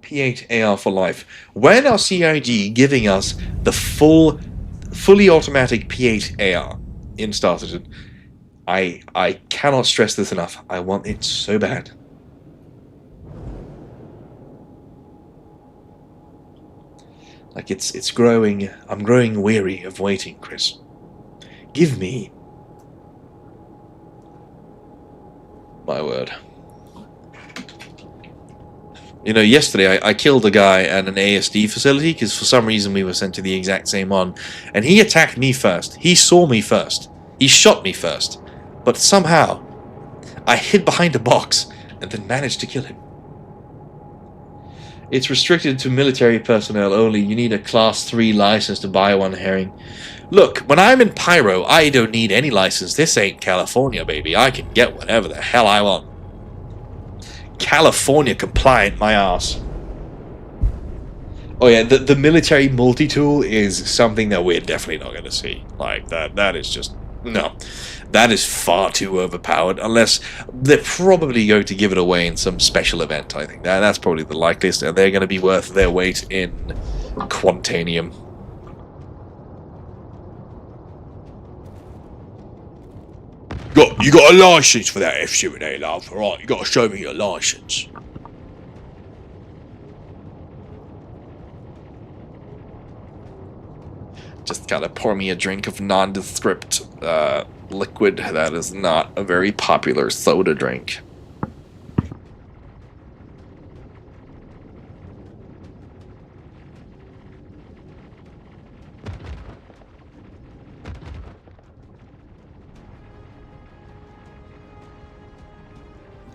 P8 AR for life. When are CIG giving us the fully automatic P8 AR in Star Citizen? I cannot stress this enough. I want it so bad. Like it's growing. I'm growing weary of waiting, Chris. Give me. My word. You know, yesterday I killed a guy at an ASD facility because for some reason we were sent to the exact same one, and he attacked me first. He saw me first. He shot me first. But somehow, I hid behind a box and then managed to kill him. It's restricted to military personnel only. You need a Class 3 license to buy one, Herring. Look, when I'm in Pyro, I don't need any license. This ain't California, baby. I can get whatever the hell I want. California compliant, my ass. Oh yeah, the military multi-tool is something that we're definitely not going to see. Like, that is just... No. That is far too overpowered, unless they're probably going to give it away in some special event, I think. That's probably the likeliest, and they're going to be worth their weight in Quantanium. You got a license for that F-7A, love, alright, you got to show me your license. Just gotta pour me a drink of nondescript liquid. That is not a very popular soda drink.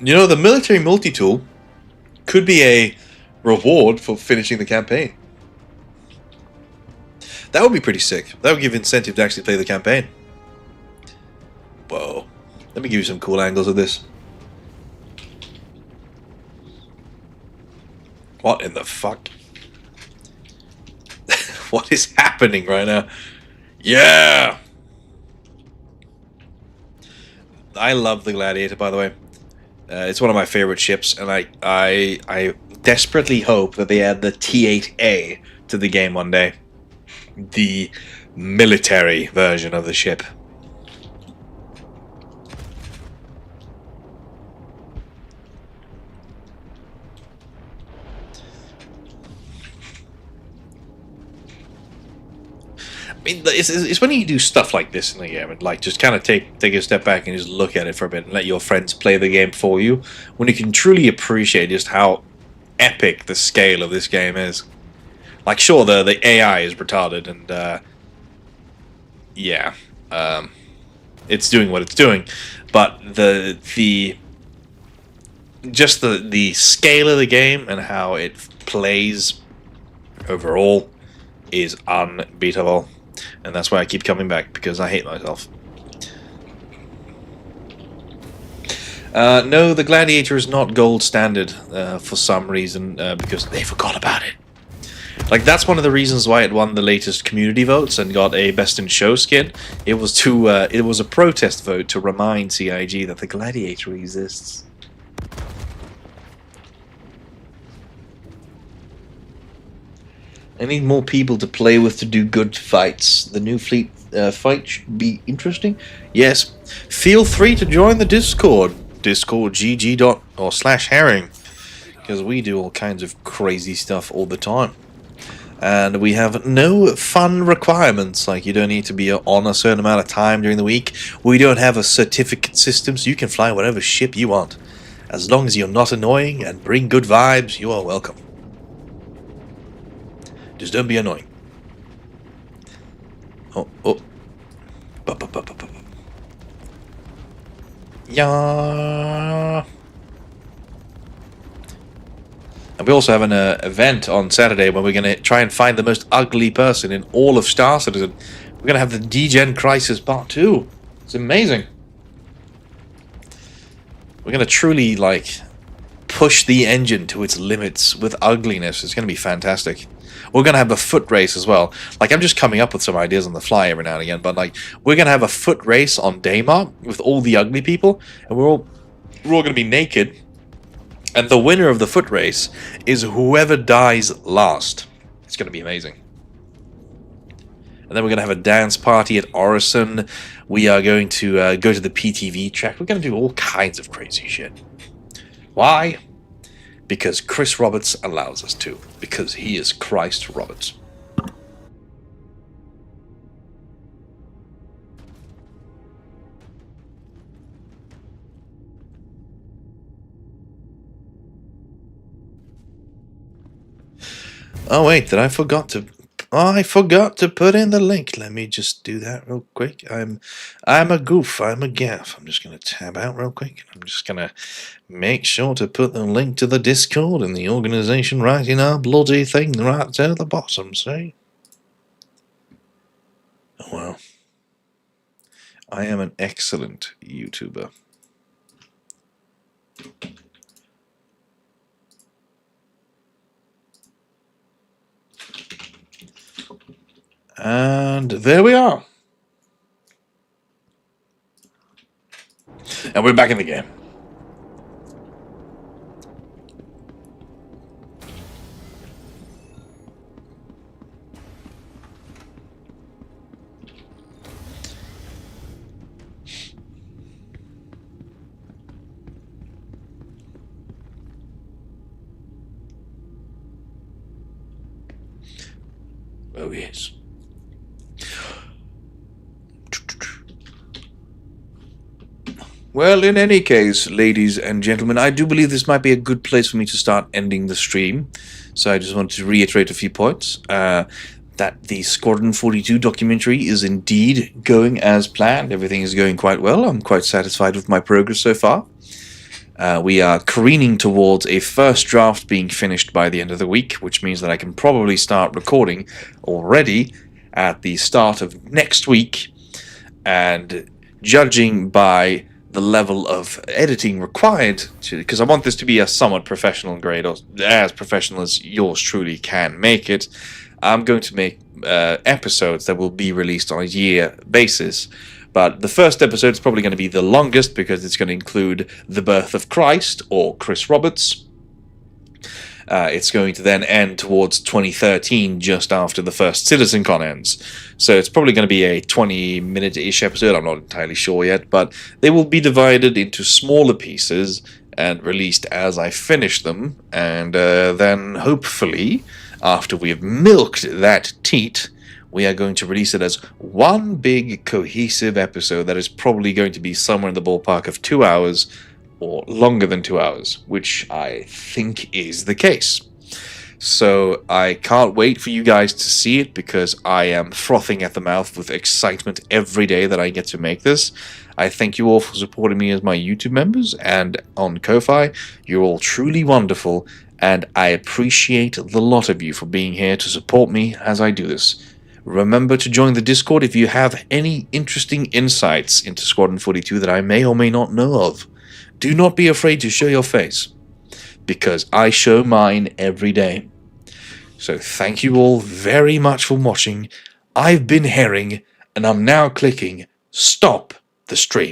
You know, the military multi-tool could be a reward for finishing the campaign. That would be pretty sick. That would give incentive to actually play the campaign. Whoa. Let me give you some cool angles of this. What in the fuck? What is happening right now? Yeah! I love the Gladiator, by the way. It's one of my favorite ships, and I desperately hope that they add the T8A to the game one day. The military version of the ship. I mean, it's when you do stuff like this in the game, and like just kind of take a step back and just look at it for a bit and let your friends play the game for you, when you can truly appreciate just how epic the scale of this game is. Like, sure, the AI is retarded, and yeah, it's doing what it's doing, but the scale of the game and how it plays overall is unbeatable. And that's why I keep coming back, because I hate myself. No, the Gladiator is not gold standard for some reason, because they forgot about it. Like, that's one of the reasons why it won the latest community votes and got a Best in Show skin. It was a protest vote to remind CIG that the Gladiator exists. I need more people to play with to do good fights. The new fleet fight should be interesting. Yes, feel free to join the Discord. Discord gg.or/herring, because we do all kinds of crazy stuff all the time. And we have no fun requirements, like you don't need to be on a certain amount of time during the week. We don't have a certificate system, so you can fly whatever ship you want. As long as you're not annoying and bring good vibes, you are welcome. Just don't be annoying. Oh. Yeah. And we also have an event on Saturday where we're going to try and find the most ugly person in all of Star Citizen. We're going to have the D-Gen Crisis Part 2. It's amazing. We're going to truly, like, push the engine to its limits with ugliness. It's going to be fantastic. We're going to have a foot race as well. Like, I'm just coming up with some ideas on the fly every now and again, but, like, we're going to have a foot race on Daymar with all the ugly people, and we're all going to be naked. And the winner of the foot race is whoever dies last. It's going to be amazing. And then we're going to have a dance party at Orison. We are going to go to the PTV track. We're going to do all kinds of crazy shit. Why? Because Chris Roberts allows us to. Because he is Christ Roberts. Oh wait, I forgot to put in the link. Let me just do that real quick. I'm a goof. I'm a gaff. I'm just gonna tab out real quick. I'm just gonna make sure to put the link to the Discord and the organization right in our bloody thing right there at the bottom. See? Oh well. I am an excellent YouTuber. And there we are. And we're back in the game. Oh yes. Well, in any case, ladies and gentlemen, I do believe this might be a good place for me to start ending the stream. So I just want to reiterate a few points. That the Squadron 42 documentary is indeed going as planned. Everything is going quite well. I'm quite satisfied with my progress so far. We are careening towards a first draft being finished by the end of the week, which means that I can probably start recording already at the start of next week. And judging by the level of editing required to, because I want this to be a somewhat professional grade, or as professional as yours truly can make it. I'm going to make episodes that will be released on a year basis. But the first episode is probably going to be the longest because it's going to include the birth of Christ, or Chris Roberts. It's going to then end towards 2013, just after the first CitizenCon ends. So it's probably going to be a 20-minute-ish episode, I'm not entirely sure yet, but they will be divided into smaller pieces and released as I finish them, and then hopefully, after we have milked that teat, we are going to release it as one big cohesive episode that is probably going to be somewhere in the ballpark of 2 hours, or longer than 2 hours, which I think is the case. So I can't wait for you guys to see it, because I am frothing at the mouth with excitement every day that I get to make this. I thank you all for supporting me as my YouTube members and on Ko-Fi. You're all truly wonderful, and I appreciate the lot of you for being here to support me as I do this. Remember to join the Discord if you have any interesting insights into Squadron 42 that I may or may not know of. Do not be afraid to show your face, because I show mine every day. So thank you all very much for watching. I've been Herring, and I'm now clicking stop the stream.